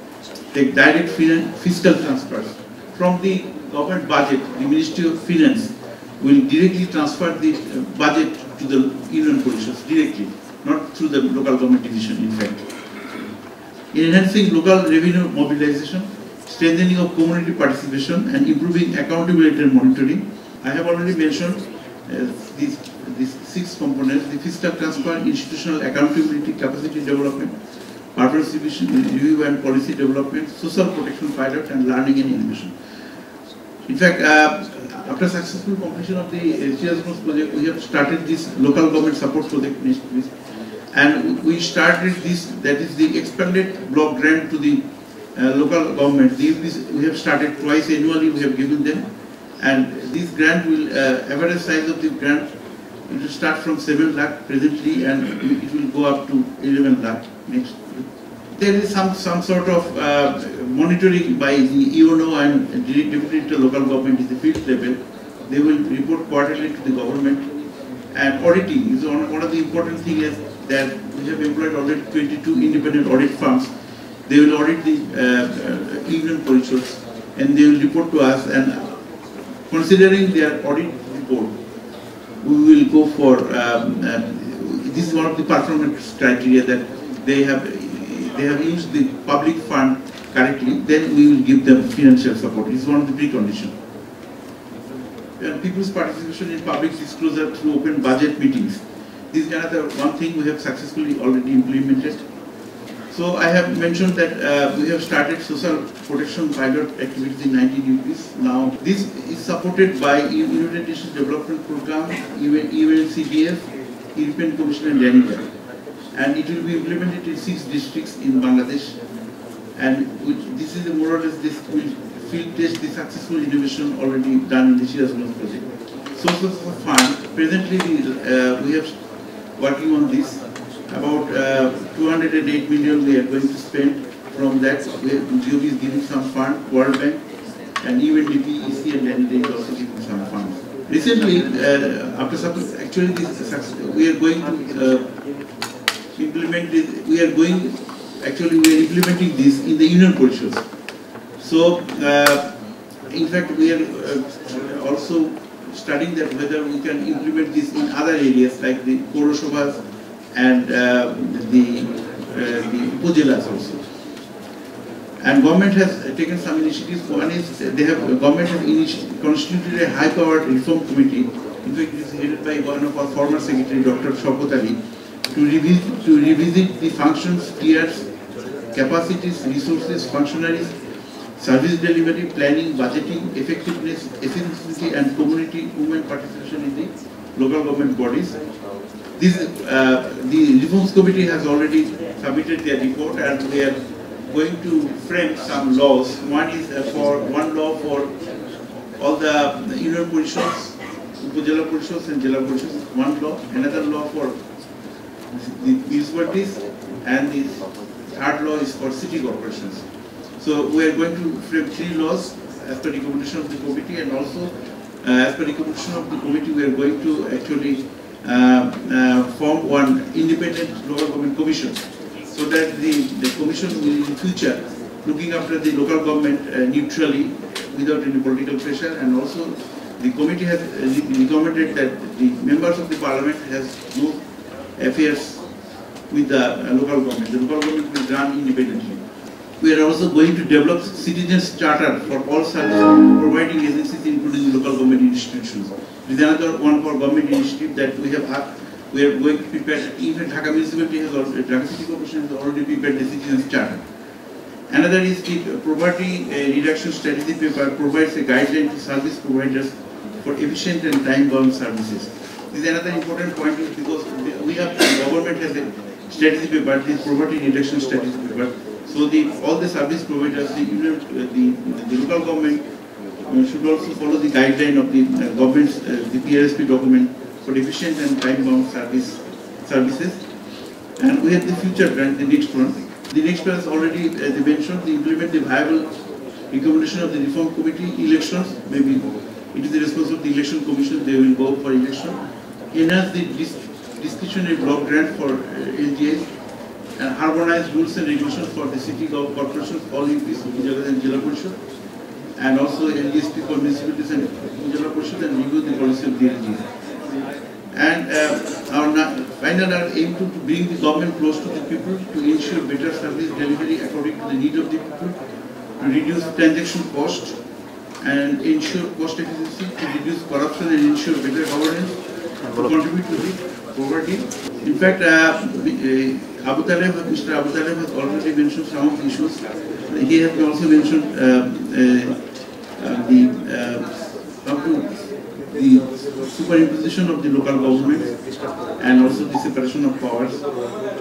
take direct fiscal transfers from the government budget. The Ministry of Finance will directly transfer the budget to the union policies directly, not through the local government division, in fact. Enhancing local revenue mobilization, strengthening of community participation, and improving accountability and monitoring. I have already mentioned these 6 components: the fiscal transfer, institutional accountability, capacity development, purpose review and policy development, social protection pilot, and learning and innovation. In fact, after successful completion of the Shirazganj project, we have started this local government support project, and we started this, that is the expanded block grant to the local government. We have started twice annually, we have given them, and this grant will, average size of the grant, it will start from 7 lakh presently, and it will go up to 11 lakh next. There is some sort of monitoring by the EONO and deputy to local government at the field level. They will report quarterly to the government, and auditing is one of the important things is that we have employed already 22 independent audit firms. They will audit the union policies, and they will report to us, and considering their audit report, we will go for, this is one of the performance criteria, that they have used the public fund correctly, then we will give them financial support. This is one of the preconditions. And people's participation in public disclosure through open budget meetings. This is another one thing we have successfully already implemented. So I have mentioned that we have started social protection pilot activities in 19 UPs. Now this is supported by United Nations Development Program, UNCDF, European Commission, and DANICA. And it will be implemented in 6 districts in Bangladesh. and this is more or less this will field test the successful innovation already done in the Shirazganj project. Sources of fund, presently we have working on this, about 208 million we are going to spend. From that, GOV is giving some fund, World Bank, and UNDP, EC and NDA is also giving some funds. Recently, after some, actually this we are going to implement this, we are implementing this in the union parish. So, in fact, we are also studying that whether we can implement this in other areas like the Poroshobhas and the Upajilas also. And government has taken some initiatives. One is government has constituted a high-powered reform committee. In fact, it is headed by one of our former secretary, Dr. Shaukat Ali, to revisit the functions, tiers, capacities, resources, functionaries, service delivery, planning, budgeting, effectiveness, efficiency, and community movement participation in the local government bodies. The reforms committee has already submitted their report, and we are going to frame some laws. One is one law for all the union parishads, Upajila parishads and Jila parishads. One law, another law for the municipalities, and the third law is for city corporations. So we are going to frame 3 laws as per recommendation of the committee, and also as per recommendation of the committee we are going to actually form one independent local government commission, so that the commission will in future looking after the local government neutrally without any political pressure. And also the committee has recommended that the members of the parliament has no affairs with the local government. The local government will run independently. We are also going to develop citizens charter for all service providing agencies, including local government institutions. This is another one for government initiative that we are going to prepare. Even Dhaka municipality has already, Dhaka City Corporation has already prepared the citizens charter. Another is the poverty reduction strategy paper provides a guideline to service providers for efficient and time-bound services. This is another important point because we have, the government has a strategy paper, this poverty reduction strategy paper. So all the service providers, the local government should also follow the guideline of the government's the PRSP document for efficient and time-bound services. And we have the future plan, the next one. The next plan is already, as I mentioned, to implement the viable recommendation of the reform committee. Elections, maybe it is the responsibility of the election commission, they will go for election. Enhance the discretionary block grant for LGAs, and harmonize rules and regulations for the city corporations, all UPs, Upajila and Jila Parishad, and also LGSP for municipalities and Upajila Parishad, and review the policy of the LGs. And our final aim to bring the government close to the people, to ensure better service delivery according to the need of the people, to reduce transaction cost and ensure cost efficiency, to reduce corruption and ensure better governance, to contribute to the poverty. In fact, Mr. Abu Taleb has already mentioned some of the issues. He has also mentioned the superimposition of the local government and also the separation of powers.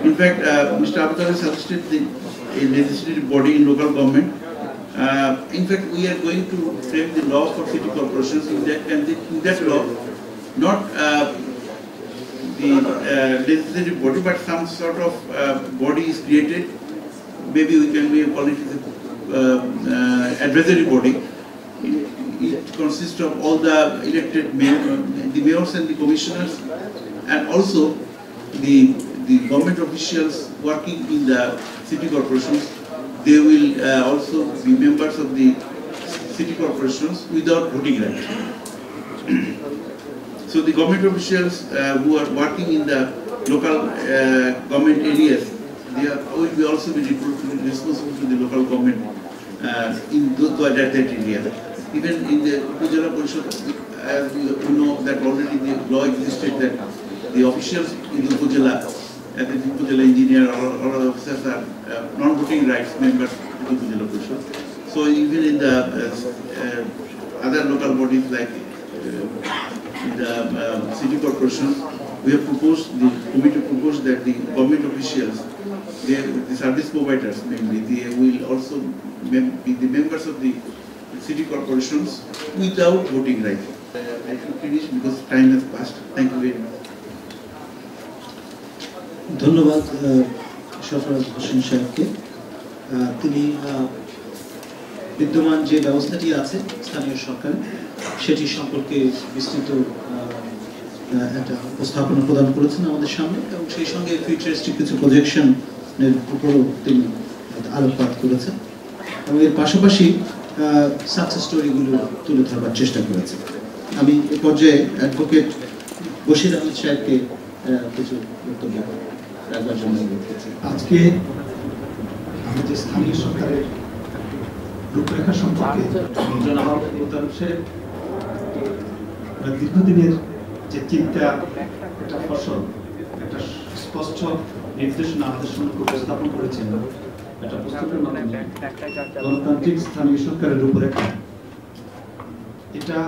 In fact, Mr. Abu Taleb suggested a legislative body in local government. In fact, we are going to frame the law for city corporations in that law, not the legislative body, but some sort of body is created. Maybe we can call it advisory body. It consists of all the elected the mayors and the commissioners, and also the government officials working in the city corporations. They will also be members of the city corporations without voting right. So the government officials who are working in the local government areas, they will be also be responsible to the local government in that area. Even in the Upajila Parishad, as we know that already the law existed that the officials in the Upajila, as the Upajila engineer or officers are non-voting rights members of the Upajila Parishad. So even in the other local bodies like the city corporations, we have proposed, the committee proposed that the government officials, the service providers mainly, they will also be the members of the city corporations without voting right. I should finish because time has passed. Thank you very much. ধন্যবাদ সরফরাজ হোসেন সাহেবকে। তিনি বিদ্যমান যে ব্যবস্থাটি আছে স্থানীয় সরকারে সেটি সম্পর্কে বিস্তৃত একটা উপস্থাপনা প্রদান করেছেন আমাদের সামনে, এবং সেই সঙ্গে ফিউচারিস্টিক কিছু প্রজেকশনের উপরও তিনি আলোকপাত করেছেন, এবং এর পাশাপাশি সাকসেস স্টোরিগুলো তুলে ধরবার চেষ্টা করেছেন। আমি এ পর্যায়ে অ্যাডভোকেট বশির আহমেদ সাহেবকে কিছু বক্তব্য রাখবার জন্য অনুরোধ করছি। আজকে আমাদের স্থানীয় সরকারের রূপরেখা সম্পর্কে জনাব মোতালেব সাহেব দীর্ঘদিনের যে চিন্তা, একটা ফসল, একটা স্পষ্ট নির্দেশনা আমাদের সম্মুখে উপস্থাপন করেছেন একটা পুস্তকের মাধ্যমে, গণতান্ত্রিক স্থানীয় সরকারের রূপরেখা। এটা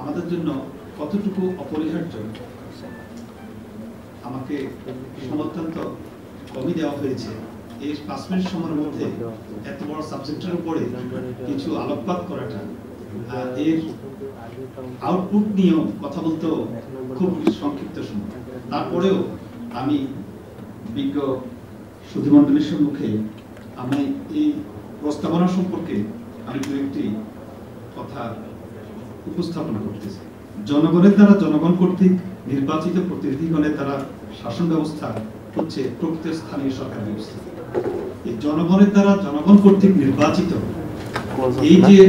আমাদের জন্য কতটুকু অপরিহার্য আমাকে সমর্থন্ত কমই দেওয়া হয়েছে। এই 5 মিনিট সময়ের মধ্যে এত বড় সাবজেক্টের উপরে কিছু আলোকপাত করাটা, এর আউটপুট নিয়েও কথা বলতেও খুব সংক্ষিপ্ত সময়। তারপরেও আমি বিজ্ঞ সুধীমণ্ডলীর সম্মুখে আমি এই প্রস্তাবনা সম্পর্কে আমি দু একটি কথা উপস্থাপনা করতেছি। জনগণের দ্বারা জনগণ কর্তৃক নির্বাচিত প্রতিনিধিগণের দ্বারা শাসন ব্যবস্থা হচ্ছে প্রকৃত স্থানীয় সরকার ব্যবস্থা। এই জনগণের দ্বারা জনগণ কর্তৃক নির্বাচিত এই যে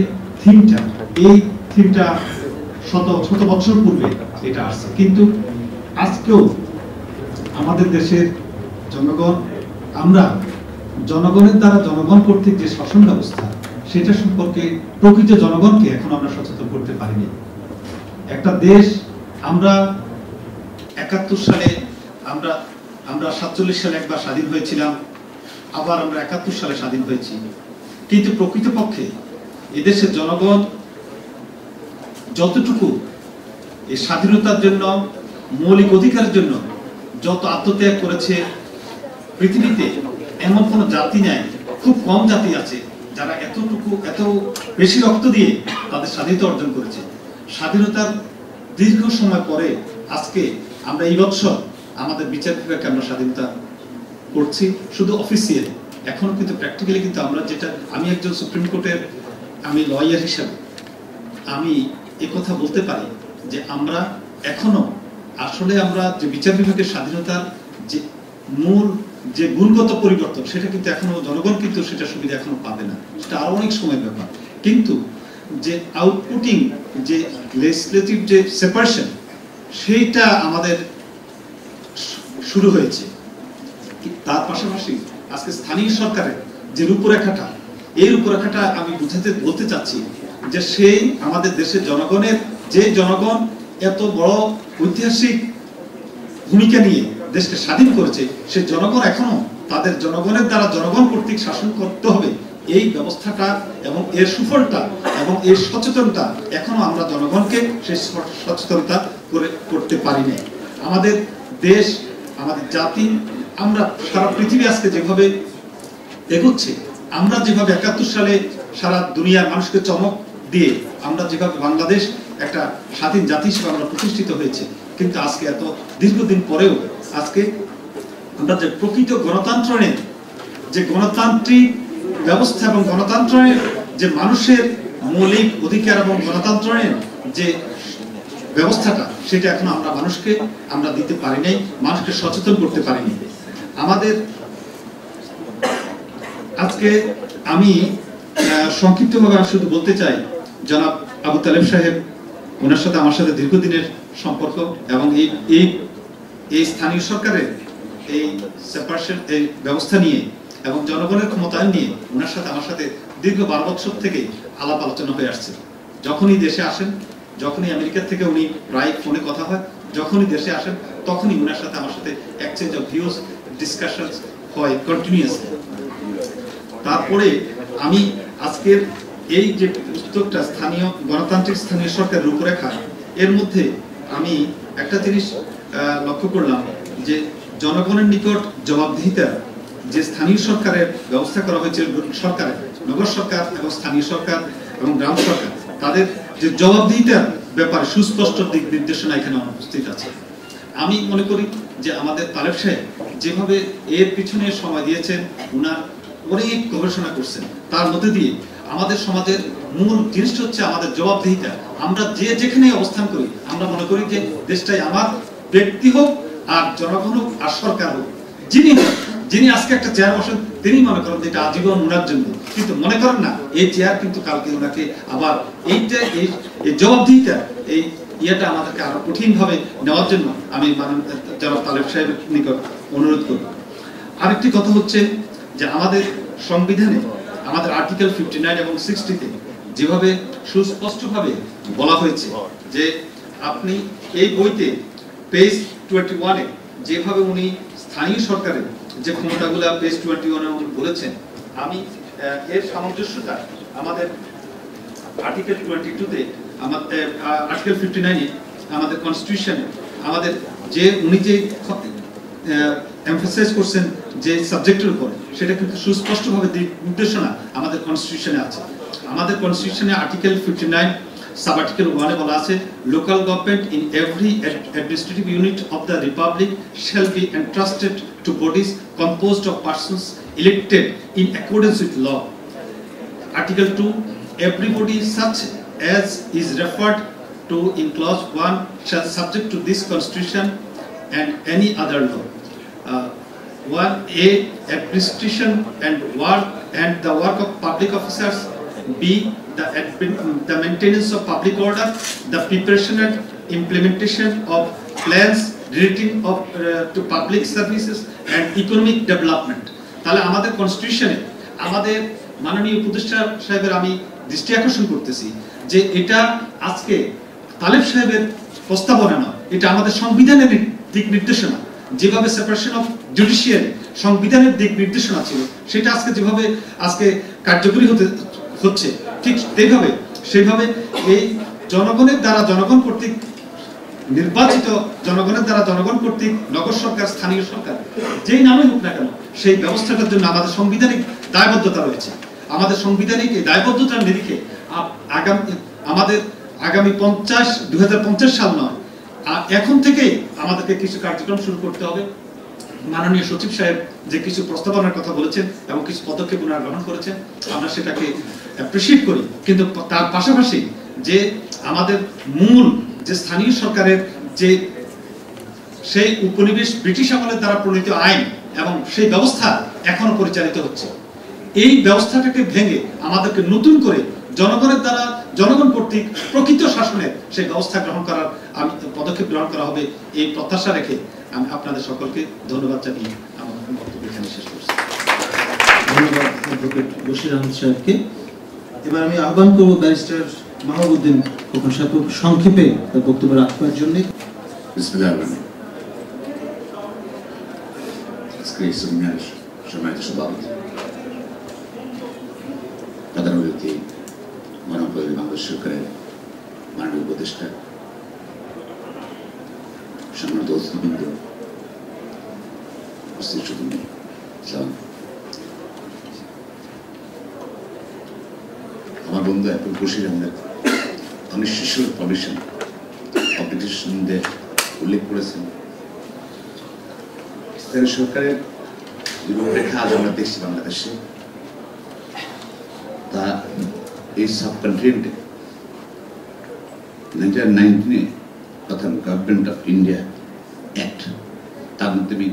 থিমটা, এই থিমটা শত শত বছর পূর্বে এটা আসছে, কিন্তু আজকেও আমাদের দেশের জনগণ, আমরা জনগণের দ্বারা জনগণ কর্তৃক যে শাসন ব্যবস্থা সেটা সম্পর্কে প্রকৃত জনগণকে এখন আমরা সচেতন করতে পারিনি। একটা দেশ আমরা 71 সালে আমরা 47 সালে একবার স্বাধীন হয়েছিলাম, আবার আমরা 71 সালে স্বাধীন হয়েছি, কিন্তু প্রকৃতপক্ষে এদেশের জনগণ যতটুকু এই স্বাধীনতার জন্য, মৌলিক অধিকারের জন্য যত আত্মত্যাগ করেছে, পৃথিবীতে এমন কোন জাতি নাই, খুব কম জাতি আছে যারা এত বেশি রক্ত দিয়ে তাদের স্বাধীনতা অর্জন করেছে। স্বাধীনতার দীর্ঘ সময় পরে আজকে আমরা এই বছর আমাদের বিচার বিভাগকে আমরা স্বাধীনতা করছি, শুধু অফিসিয়ালি। এখনো কিন্তু প্র্যাকটিক্যালি কিন্তু আমরা যেটা, আমি একজন সুপ্রিম কোর্টের আমি লয়ার হিসাবে আমি কথা বলতে পারি যে আমরা এখনো আসলে আমরা যে বিচার বিভাগের স্বাধীনতার যে মূল যে গুণগত পরিবর্তন সেটা কিন্তু এখনো জনগণ কিন্তু সেটা সুবিধা এখনো পাবে না, সেটা আরো অনেক সময় ব্যাপার। কিন্তু যে আউটপুটিং, যে লেজিসলেটিভ যে সেপারেশন, সেইটা আমাদের শুরু হয়েছে। তার পাশাপাশি আজকে স্থানীয় সরকারের যে রূপরেখাটা, এই রূপরেখাটা আমি বলতে চাচ্ছি যে সেই আমাদের দেশের জনগণের, যে জনগণ এত বড় ঐতিহাসিক ভূমিকা নিয়ে দেশকে স্বাধীন করেছে, সেই জনগণ এখনো তাদের জনগণের দ্বারা জনগণ কর্তৃক শাসন করতে হবে, এই ব্যবস্থাটা এবং এর সুফলটা এবং এর সচেতনতা এখনো আমরা জনগণকে সেই সচেতনতা করতে পারি না। আমাদের দেশ, আমাদের জাতি, আমরা সারা পৃথিবী আজকে যেভাবে এগোচ্ছে, আমরা যেভাবে 71 সালে সারা দুনিয়ার মানুষকে চমক দিয়ে আমরা যেভাবে বাংলাদেশ একটা স্বাধীন জাতি হিসেবে আমরা প্রতিষ্ঠিত হয়েছে, কিন্তু আজকে এত দীর্ঘদিন পরেও আজকে আমরা যে প্রকৃত গণতন্ত্রের যে গণতান্ত্রিক ব্যবস্থা এবং গণতন্ত্রের যে মানুষের মৌলিক অধিকার এবং গণতন্ত্রের যে ব্যবস্থাটা, সেটা এখন আমরা মানুষকে আমরা দিতে পারি নাই, মানুষকে সচেতন করতে পারিনি। আমাদের আজকে আমি সংক্ষিপ্তভাবে শুধু বলতে চাই, জনাব আবু তালেব সাহেব, ওনার সাথে আমার সাথে দীর্ঘদিনের সম্পর্ক, এবং এই স্থানীয় সরকারের এই সেপারেশন এই ব্যবস্থা নিয়ে এবং জনগণের ক্ষমতায়ন নিয়ে ওনার সাথে আমার সাথে দীর্ঘ 12 বছর থেকে আলাপ আলোচনা হয়ে আসছে। যখনই দেশে আসেন, যখনই আমেরিকা থেকে উনি প্রায় ফোনে কথা হয়, যখনই দেশে আসেন তখনই ওনার সাথে আমার সাথে এক্সচেঞ্জ অফ ভিউজ, ডিসকাশন হয় কন্টিনিউয়াসলি। তারপরে আমি আজকের এই যে পুস্তকটা স্থানীয় গণতান্ত্রিক স্থানীয় সরকারের রূপরেখা, এর মধ্যে আমি একটা জিনিস লক্ষ্য করলাম যে জনগণের নিকট জবাবদিহিতা যে স্থানীয় সরকারের ব্যবস্থা করা হয়েছে, সরকারের নগর সরকার এবং স্থানীয় সরকার এবং গ্রাম সরকার, তাদের যে জবাবদিহিতার ব্যাপারে সুস্পষ্ট দিক নির্দেশনা এখানে উপস্থিত আছে। আমি মনে করি যে আমাদের তালেব সাহেব যেভাবে এর পিছনে সময় দিয়েছেন, উনার অনেক গবেষণা করছেন, তার মধ্যে দিয়ে আমাদের সমাজের মূল জিনিসটা হচ্ছে আমাদের জবাবদিহিতা। আমরা যে যেখানে অবস্থান করি আমরা মনে করি যে দেশটাই আমার, ব্যক্তি হোক আর জনগণ হোক আর সরকার হোক, যিনি আজকে একটা চেয়ার বসেন তিনি মনে করেন যে এটা আজীবন ওনার জন্য, কিন্তু মনে করেন না এই চেয়ার কিন্তু কালকে ওনাকে আবার এইটা এই জবাবদিহিতা এই ইয়েটা আমাদেরকে আরো কঠিন ভাবে নেওয়ার জন্য আমি জনাব তালেব সাহেবের নিকট অনুরোধ করব। আরেকটি কথা হচ্ছে যে আমাদের সংবিধানে আমাদের আর্টিকেল 59 এবং 60-তে যেভাবে সুস্পষ্টভাবে বলা হয়েছে যে আপনি এই বইতে পেজ 21-এ যেভাবে উনি স্থানীয় সরকারের যে ক্ষমতাগুলো পেজ 21-এ উনি বলেছেন, আমি এর সামঞ্জস্যতা আমাদের আর্টিকেল 22-তে আমাদের আর্টিকেল 59-এ আমাদের কনস্টিটিউশনে আমাদের যে উনি যে এমফাসাইজ করছেন যে সাবজেক্টের উপর, সেটা কিন্তু সুস্পষ্টভাবে নির্দেশনা আমাদের কনস্টিটিউশনে আছে। আমাদের কনস্টিটিউশনে আর্টিকেল 59 সাব আর্টিকেল 1-এ বলা আছে, local government in every administrative unit of the republic shall be entrusted to bodies composed of persons elected in accordance with law. Article 2, everybody such as is referred to in clause 1 shall subject to this constitution and any other law. 1A, administration and the work of public officers. B, the maintenance of public order, the preparation and implementation of plans relating to public services and economic development. তাহলে আমাদের কনস্টিটিউশনে আমাদের মাননীয় উপদেষ্টা সাহেবের আমি দৃষ্টি আকর্ষণ করতেছি যে এটা আজকে তালেব সাহেবের প্রস্তাবনা নয়, এটা আমাদের সংবিধানের দিক নির্দেশনা। যেভাবে সেপারেশন অফ জুডিশিয়ারি সংবিধানের দিক নির্দেশনা ছিল, সেটা আজকে যেভাবে আজকে কার্যকরী হচ্ছে, ঠিক সেইভাবে এই জনগণের দ্বারা জনগণ কর্তৃক নির্বাচিত, জনগণের দ্বারা জনগণ কর্তৃক নগর সরকার, স্থানীয় সরকার, যেই নামে হোক না কেন, সেই ব্যবস্থাটার জন্য আমাদের সাংবিধানিক দায়বদ্ধতা রয়েছে। আমাদের সাংবিধানিক এই দায়বদ্ধতার নিরিখে আমাদের আগামী 2050 সাল নয়, এখন থেকেই আমাদেরকে কিছু কার্যক্রম শুরু করতে হবে। মাননীয় সচিব সাহেব যে কিছু প্রস্তাবনার কথা বলেছেন এবং কিছু পদক্ষেপ ওনারা গ্রহণ করেছেন, আমরা সেটাকে অ্যাপ্রিশিয়েট করি, কিন্তু তার পাশাপাশি যে আমাদের মূল যে স্থানীয় সরকারের যে সেই উপনিবেশ ব্রিটিশ আমলের দ্বারা প্রণীত আইন এবং সেই ব্যবস্থা এখনো পরিচালিত হচ্ছে, এই ব্যবস্থাটাকে ভেঙে আমাদেরকে নতুন করে জনগণের দ্বারা জনগণ কর্তৃক প্রকৃত শাসনের সেই ব্যবস্থা গ্রহণ করার পদক্ষেপ গ্রহণ করা হবে, এই প্রত্যাশা রেখে আমি আপনাদের সকলকে ধন্যবাদ জানিয়ে আমার বক্তব্য এখানে শেষ করছি। ধন্যবাদ অ্যাডভোকেট বশির আহমদ সাহেবকে। এবার আমি আহ্বান করব ব্যারিস্টার মাহবুবউদ্দিন খোকন সাহেব সংক্ষেপে তার বক্তব্য রাখবার জন্য। বিসমিল্লাহির রহমানির রহিম। আজকে এই সেমিনার সম্মানিত সভাপতি, প্রধান অতিথি, মাননীয় বাংলাদেশ সরকারের মাননীয় উপদেষ্টা, সম্মানিত অতিথিবৃন্দ, উপস্থিত সুধী, আমার বন্ধু Apple Bashir Ahmed constitutional provision obligation সম্বন্ধে উল্লেখ করেছেন। স্থানীয় সরকারের যে রূপরেখা আজ আমরা দেখছি বাংলাদেশে, তা এই সাবকন্টিনেন্টে 1919-এ প্রথম গভর্নমেন্ট অফ ইন্ডিয়া অ্যাক্ট, তার মাধ্যমে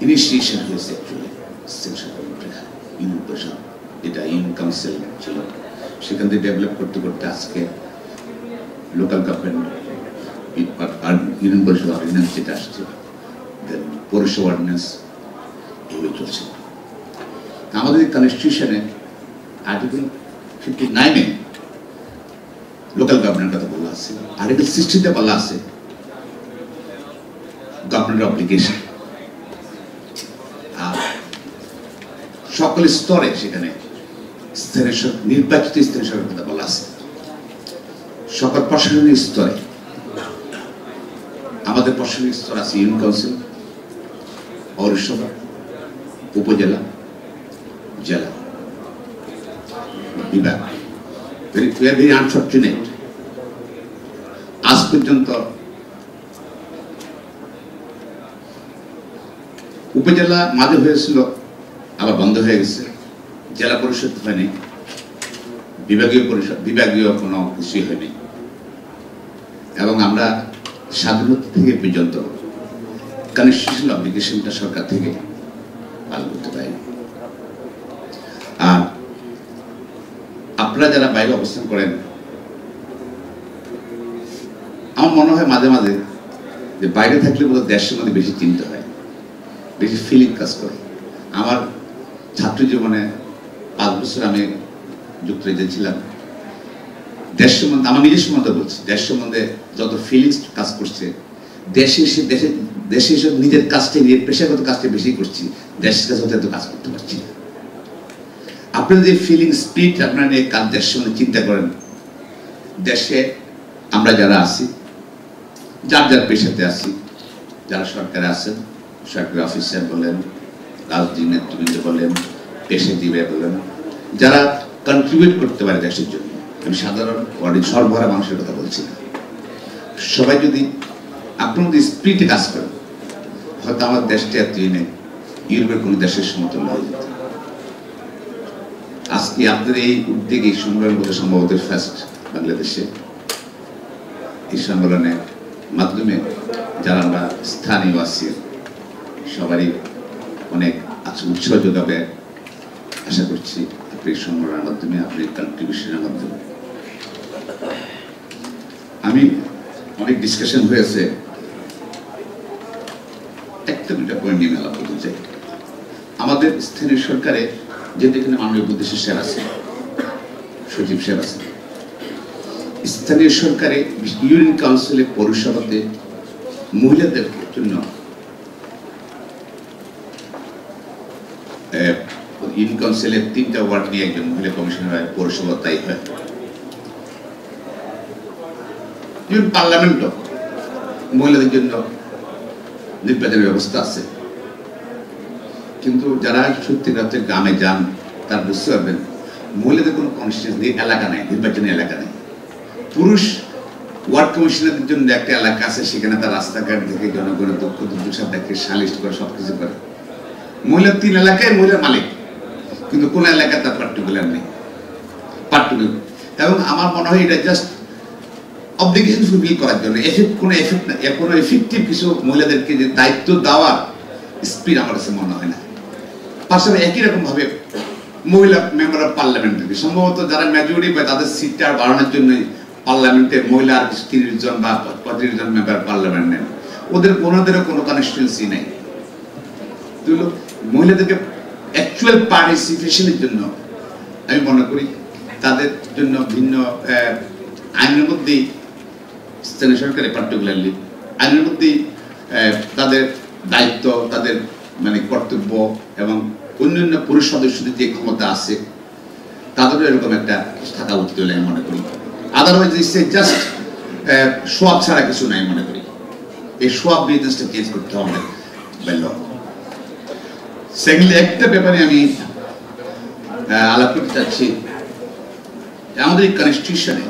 ইনিশিয়েশন হয়েছে অ্যাকচুয়ালি স্থানীয় সরকার রূপরেখা। ইউনিয়ন পরিষদ, যেটা ইউনিয়ন কাউন্সিল ছিল, সেখান থেকে ডেভেলপ করতে করতে আজকে লোকাল গভর্নমেন্ট, ইউনিয়ন পরিষদ অর্ডিন্যান্স যেটা আসছে, দেন পৌরসভা অর্ডিন্যান্স, এগুলো চলছে। আমাদের কনস্টিটিউশনে আর্টিকেল 59-এ লোকাল গভর্নমেন্টের কথা বলা আছে, আর্টিকেল 60-তে বলা আছে গভর্নমেন্টের অব্লিগেশন। আর সকল স্তরে সেখানে নির্বাচিত স্থানীয় সরকারের কথা বলা আছে। সকল প্রশাসনিক স্তরে আমাদের আমাদের প্রশাসনিক স্তর আছে ইউনিয়ন কাউন্সিল, পৌরসভা, উপজেলা, জেলা, বিভাগ। ভেরি আনফর্চুনেট, আজ পর্যন্ত উপজেলা মাঝে হয়েছিল, আবার বন্ধ হয়ে গেছে, জেলা পরিষদ হয়নি, বিভাগীয় পরিষদ বিভাগীয় কোনো কিছুই হয়নি, এবং আমরা স্বাধীনতা থেকে পর্যন্ত কনস্টিটিউশনাল অব্লিগেশনটা সরকার থেকে পালন করতে পারি। আর আপনারা যারা বাইরে অবস্থান করেন, আমার মনে হয় মাঝে মাঝে যে বাইরে থাকলে বোধ দেশের মধ্যে বেশি চিন্তা হয়, বেশি ফিলিং কাজ করে। আমার ছাত্র জীবনে 5 বছর আমি যুক্তরাজ্যে ছিলাম। দেশ সম্বন্ধে, আমার নিজের সম্বন্ধে বলছি, দেশ সম্বন্ধে যত ফিলিংস কাজ করছে, দেশে এসে নিজের কাজটা, নিজের পেশাগত কাজটা বেশি করছি, দেশের কাছে এত কাজ করতে পারছি না। আপনার যে ফিলিং স্পিরিট আপনারা নিয়ে কাজ দেশের সম্বন্ধে চিন্তা করেন, দেশে আমরা যারা আছি, যার যার পেশাতে আছি, যারা সরকারে আছেন, সরকারি অফিসার বলেন, রাজনৈতিক নেতৃবৃন্দ বলেন, পেশাজীবী বলেন, যারা কন্ট্রিবিউট করতে পারে দেশের জন্য, আমি সাধারণ সর্বহারা মানুষের কথা বলছি না, সবাই যদি আপনার মধ্যে স্পিরিটে কাজ করেন, হয়তো আমার দেশটা এতই নেই ইউরোপের কোনো দেশের সমতুল্য হয়ে যেত। আজকে আপনাদের এই উদ্যোগে সম্মেলন করতে সম্ভবত ফার্স্ট বাংলাদেশে, এই সম্মেলনের মাধ্যমে যারা আমরা স্থানীয় আছি সবারই অনেক উৎসাহ যোগাবে আশা করছি আপনি এই সম্মেলনের মাধ্যমে, আপনি কন্ট্রিবিউশনের মাধ্যমে। আমি অনেক ডিসকাশন হয়েছে, একটা দুটা পয়েন্ট নিয়ে মেলা বলতে চাই। আমাদের স্থানীয় সরকারে যেহেতু এখানে মাননীয় উপদেষ্টা স্যার আছে, সচিব স্যার আছে, স্থানীয় সরকারে ইউনিয়ন কাউন্সিলে, পৌরসভাতে মহিলাদের জন্য ইউনিয়ন কাউন্সিলের 3টা ওয়ার্ড নিয়ে একজন মহিলা কমিশনার হয়, পৌরসভা তাই হয়। পার্লামেন্টও মহিলাদের জন্য নির্বাচনের ব্যবস্থা আছে, কিন্তু যারা সত্যিকার গ্রামে যান তারা বুঝতে পারবেন মহিলাদের কোনো কনস্টিটিউয়েন্সি এলাকা নাই, নির্বাচনী এলাকা নেই। পুরুষ ওয়ার্ড কমিশনারদের জন্য একটা এলাকা আছে, সেখানে তার রাস্তাঘাট দেখে জনগণের দুঃখ দুর্দশা দেখে সালিশ করে সবকিছু করে। মহিলা 3 এলাকায় মহিলার মালিক, কিন্তু কোন এলাকায় তার পার্টিকুলার নেই, পার্টিকুলার। এবং আমার মনে হয় এটা জাস্ট অবলিগেশন ফুলফিল করার জন্য, কোনো এফেক্টিভ কিছু মহিলাদেরকে যে দায়িত্ব দেওয়ার স্পিড আমার কাছে মনে হয় না। পাশাপাশি একই রকম ভাবে মহিলা মেম্বার অফ পার্লামেন্ট, সম্ভবত যারা মেজরিটি বা তাদের সিটটা বাড়ানোর জন্য পার্লামেন্টে মহিলা আর 30 জন বা 35 জন মেম্বার পার্লামেন্ট নেন, ওনাদেরও কোনো কনস্টিটিউয়েন্সি নেই। মহিলাদেরকে অ্যাকচুয়াল পার্টিসিপেশনের জন্য আমি মনে করি তাদের জন্য ভিন্ন আইনের মধ্যেই, স্থানীয় সরকারে পার্টিকুলারলি আইনের মধ্যেই তাদের দায়িত্ব, তাদের মানে কর্তব্য এবং অন্যান্য পুরুষ সদস্যদের যে ক্ষমতা আছে তাদেরও এরকম একটা থাকা উচিত বলে আমি মনে করি। আদারওয়াইজ জাস্ট সোয়াব ছাড়া কিছু নাই মনে করি। এই সোয়াব বিজনেসটা চেঞ্জ করতে হবে। সেকেন্ডলি একটা ব্যাপারে আমি আলাপ করতে চাচ্ছি, আমাদের এই কনস্টিটিউশনে,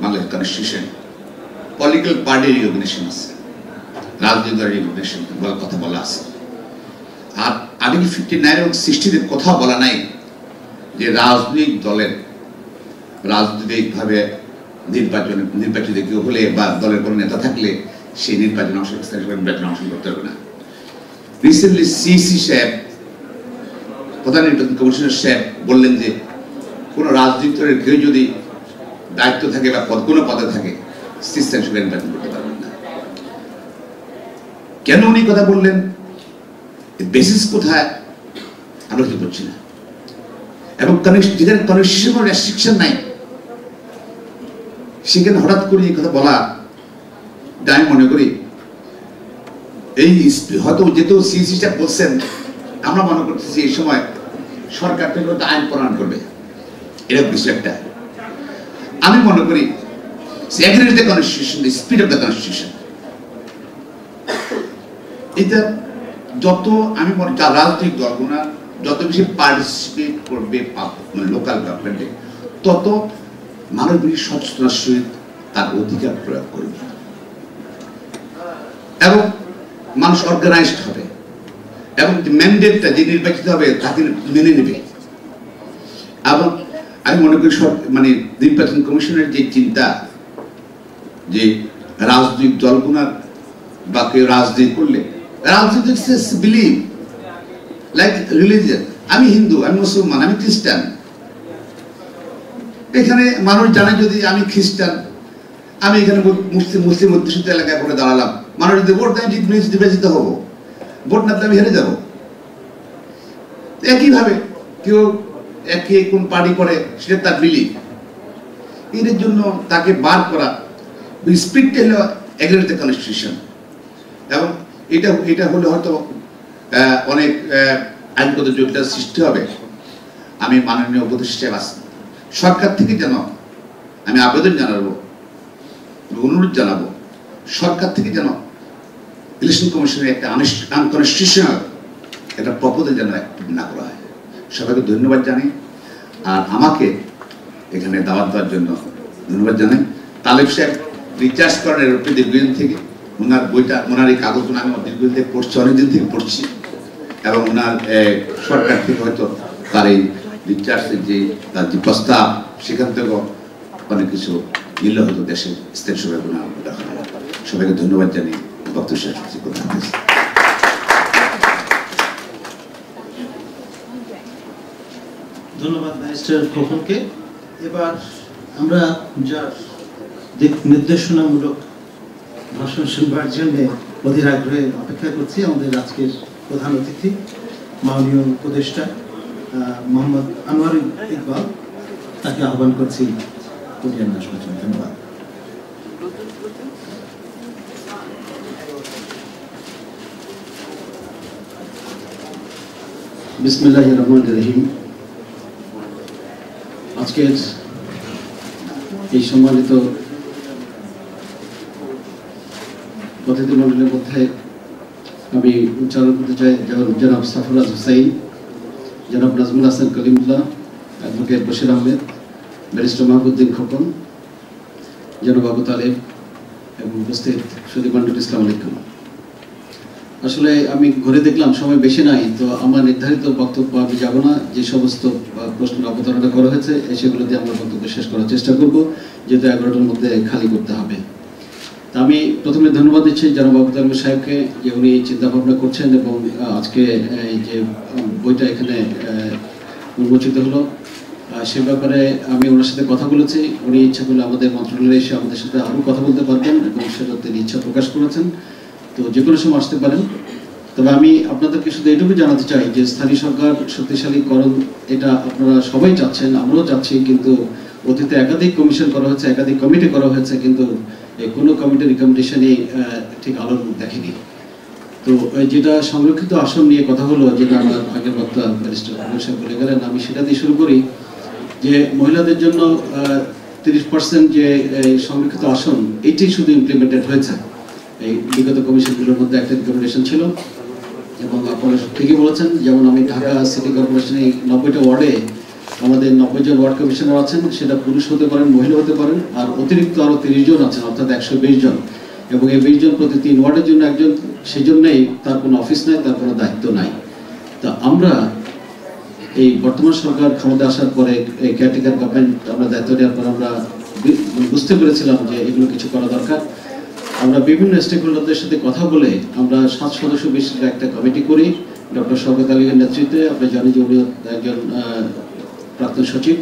বাংলাদেশ কনস্টিটিউশনে পলিটিক্যাল পার্টি রিকগনিশন আছে, রাজনৈতিক দলের রিকগনিশন কথা বলা আছে। আর আর্টিকেল 59 এবং 60 কথা বলা নাই যে রাজনৈতিক দলের রাজনৈতিকভাবে নির্বাচিত কেউ হলে বা দলের কোনো নেতা থাকলে সেই নির্বাচনে অংশগ্রহণ করতে হবে না। রিসেন্টলি সিসি সাহেব, প্রধান নির্বাচন কমিশনার সাহেব বললেন যে কোনো রাজনৈতিক দলের কেউ যদি দায়িত্ব থাকে বা কোনো পদে থাকে স্থানীয় সরকার নির্বাচন করতে পারবেন না। কেন উনি কথা বললেন, বেসিস কোথায় আমরা কি করছি না, এবং যেখানে কনস্টিটিউশন কোনো রেস্ট্রিকশন নাই সেখানে হঠাৎ করে এই কথা বলা, আমি মনে করি এই হয়তো যেহেতু সিসি সাহেব বলছেন, আমরা মনে করতেছি এই সময় সরকার থেকে হয়তো আইন প্রণয়ন করবে, এরকম কিছু একটা। আমি মনে করি against the constitution, the spirit of the constitution, এটা যত আমি মনে রাজনৈতিক দলগুলো যত বেশি পার্টিসিপেট করবে লোকাল গভর্নমেন্টে, তত মানুষ বেশি সচেতনার সহিত তার অধিকার প্রয়োগ করবে এবং মানুষ অর্গানাইজড হবে এবং ম্যান্ডেটটা যে নির্বাচিত হবে তাকে মেনে নেবে। এবং আমি মনে করি মানে নির্বাচন কমিশনের যে চিন্তা যে রাজনৈতিক দলগুলোর বা কেউ রাজনীতি করলে, রাজনীতি বিলিভ লাইক রিলিজিয়ন। আমি হিন্দু, আমি মুসলমান, আমি খ্রিস্টান, এখানে মানুষ জানে যদি আমি খ্রিস্টান, আমি এখানে মুসলিম অধ্যুষিত এলাকায় করে দাঁড়ালাম, মানুষ যদি ভোট দেয় নির্বাচিত হবো, ভোট না দিলে আমি হেরে যাবো। একইভাবে কেউ একে কোন পার্টি করে সেটা তার বিলিভ, এর জন্য তাকে বার করা স্পিডটা হলো এগ্রিমেন্ট দ্য কনস্টিটিউশন। এবং এটা হলে হয়তো অনেক আইনগত জটিলতার সৃষ্টি হবে। আমি মাননীয় উপদেষ্টা সরকার থেকে যেন আমি আবেদন জানাবো, অনুরোধ জানাবো, সরকার থেকে যেন ইলেকশন কমিশনের একটা আনকনস্টিটিউশনাল একটা প্রপোজাল যেন না করা হয়। সবাইকে ধন্যবাদ জানাই, আর আমাকে এখানে দাওয়াত দেওয়ার জন্য ধন্যবাদ জানাই। তালেব সাহেব রিচার্জ করেন এরোপ্লেন দীর্ঘদিন থেকে, ওনার বইটা, ওনার এই কাগজগুলো আমি দীর্ঘদিন থেকে পড়ছি, অনেকদিন থেকে পড়ছি, এবং ওনার সরকার থেকে হয়তো তার এই রিচার্জের যে তার যে প্রস্তাব, সেখান থেকেও অনেক কিছু নিলে হয়তো দেশের স্থায়ী সবাইগুলো দেখা হয়। সবাইকে ধন্যবাদ জানিয়ে বক্তব্য শেষ করছি। ধন্যবাদ ব্যারিস্টার খোকনকে। এবার আমরা যার দিক নির্দেশনামূলক ভাষণ শুনবার জন্য অধীর আগ্রহে অপেক্ষা করছি, আমাদের আজকের প্রধান অতিথি মাননীয় উপদেষ্টা মোহাম্মদ আনোয়ার ইকবাল, তাকে আহ্বান করছি পরিয়ান আসবার জন্য। ধন্যবাদ। বিসমিল্লাহির রহমানির রহিম। আজকের এই সম্মানিত অতিথিমণ্ডলের মধ্যে আমি উচ্চারণ করতে চাই জনাব সাফরাজ হুসাইন, জনাব নাজমুল হাসান কলিমুল্লাহ, অ্যাডভোকেট বশির আহমেদ, ব্যারিস্টার মাহবুদ্দিন খোকন, জনাব আবু তালেব এবং উপস্থিত সুধীমণ্ডলী, আসসালামু আলাইকুম। আসলে আমি ঘুরে দেখলাম সময় বেশি নাই, তো আমার নির্ধারিত বক্তব্য আমি যাব না। যে সমস্ত প্রশ্ন অবতারণা করা হয়েছে সেগুলো দিয়ে আমরা বক্তব্য শেষ করার চেষ্টা করব, যেহেতু 11টার মধ্যে খালি করতে হবে। তা আমি প্রথমে ধন্যবাদ দিচ্ছি জনাব আবু তালেব সাহেবকে, যে উনি চিন্তা ভাবনা করছেন এবং আজকে এই যে বইটা এখানে উন্মোচিত হলো সে ব্যাপারে আমি ওনার সাথে কথা বলেছি। উনি ইচ্ছা করলে আমাদের মন্ত্রণালয়ে এসে আমাদের সাথে আরও কথা বলতে পারবেন এবং সেটা তিনি ইচ্ছা প্রকাশ করেছেন, তো যে কোনো সময় আসতে পারেন। তবে আমি আপনাদেরকে শুধু এটুকু জানাতে চাই যে স্থানীয় সরকার শক্তিশালীকরণ এটা আপনারা সবাই চাচ্ছেন, আমরাও চাচ্ছি, কিন্তু অতীতে একাধিক কমিশন করা হয়েছে, একাধিক কমিটি করা হয়েছে, কিন্তু কোনো কমিটির রিকমেন্ডেশনই ঠিক আলোর মুখ দেখেনি। তো যেটা সংরক্ষিত আসন নিয়ে কথা হলো, যেটা আমার আগের বক্তা ব্যারিস্টার সাহেব বলে গেলেন, আমি সেটা দিয়ে শুরু করি। যে মহিলাদের জন্য 30% যে সংরক্ষিত আসন, এটি শুধু ইমপ্লিমেন্টেড হয়েছে। এই বিগত কমিশনগুলোর মধ্যে একটা রিকমেন্ডেশন ছিল, এবং আপনারা ঠিকই বলেছেন, যেমন আমি ঢাকা সিটি কর্পোরেশনে 90টা ওয়ার্ডে আমাদের 90 জন ওয়ার্ড কমিশনার আছেন, সেটা পুরুষ হতে পারেন, মহিলা হতে পারেন, আর অতিরিক্ত আরও 30 জন আছেন, অর্থাৎ 120 জন, এবং এই 20 জন প্রতি 3 ওয়ার্ডের জন্য একজন। সেই জন্যই তার কোনো অফিস নাই, তার কোনো দায়িত্ব নাই। তা আমরা এই বর্তমান সরকার ক্ষমতা আসার পরে এই কেয়ারটেকার গভর্নমেন্ট আমরা দায়িত্ব নেওয়ার পর আমরা বুঝতে পেরেছিলাম যে এগুলো কিছু করা দরকার। আমরা বিভিন্ন স্টেক হোল্ডারদের সাথে কথা বলে আমরা 7 সদস্য বিশিষ্ট একটা কমিটি করি ডক্টর শওকত আলীর নেতৃত্বে। আমরা জানি যে উনি একজন প্রাক্তন সচিব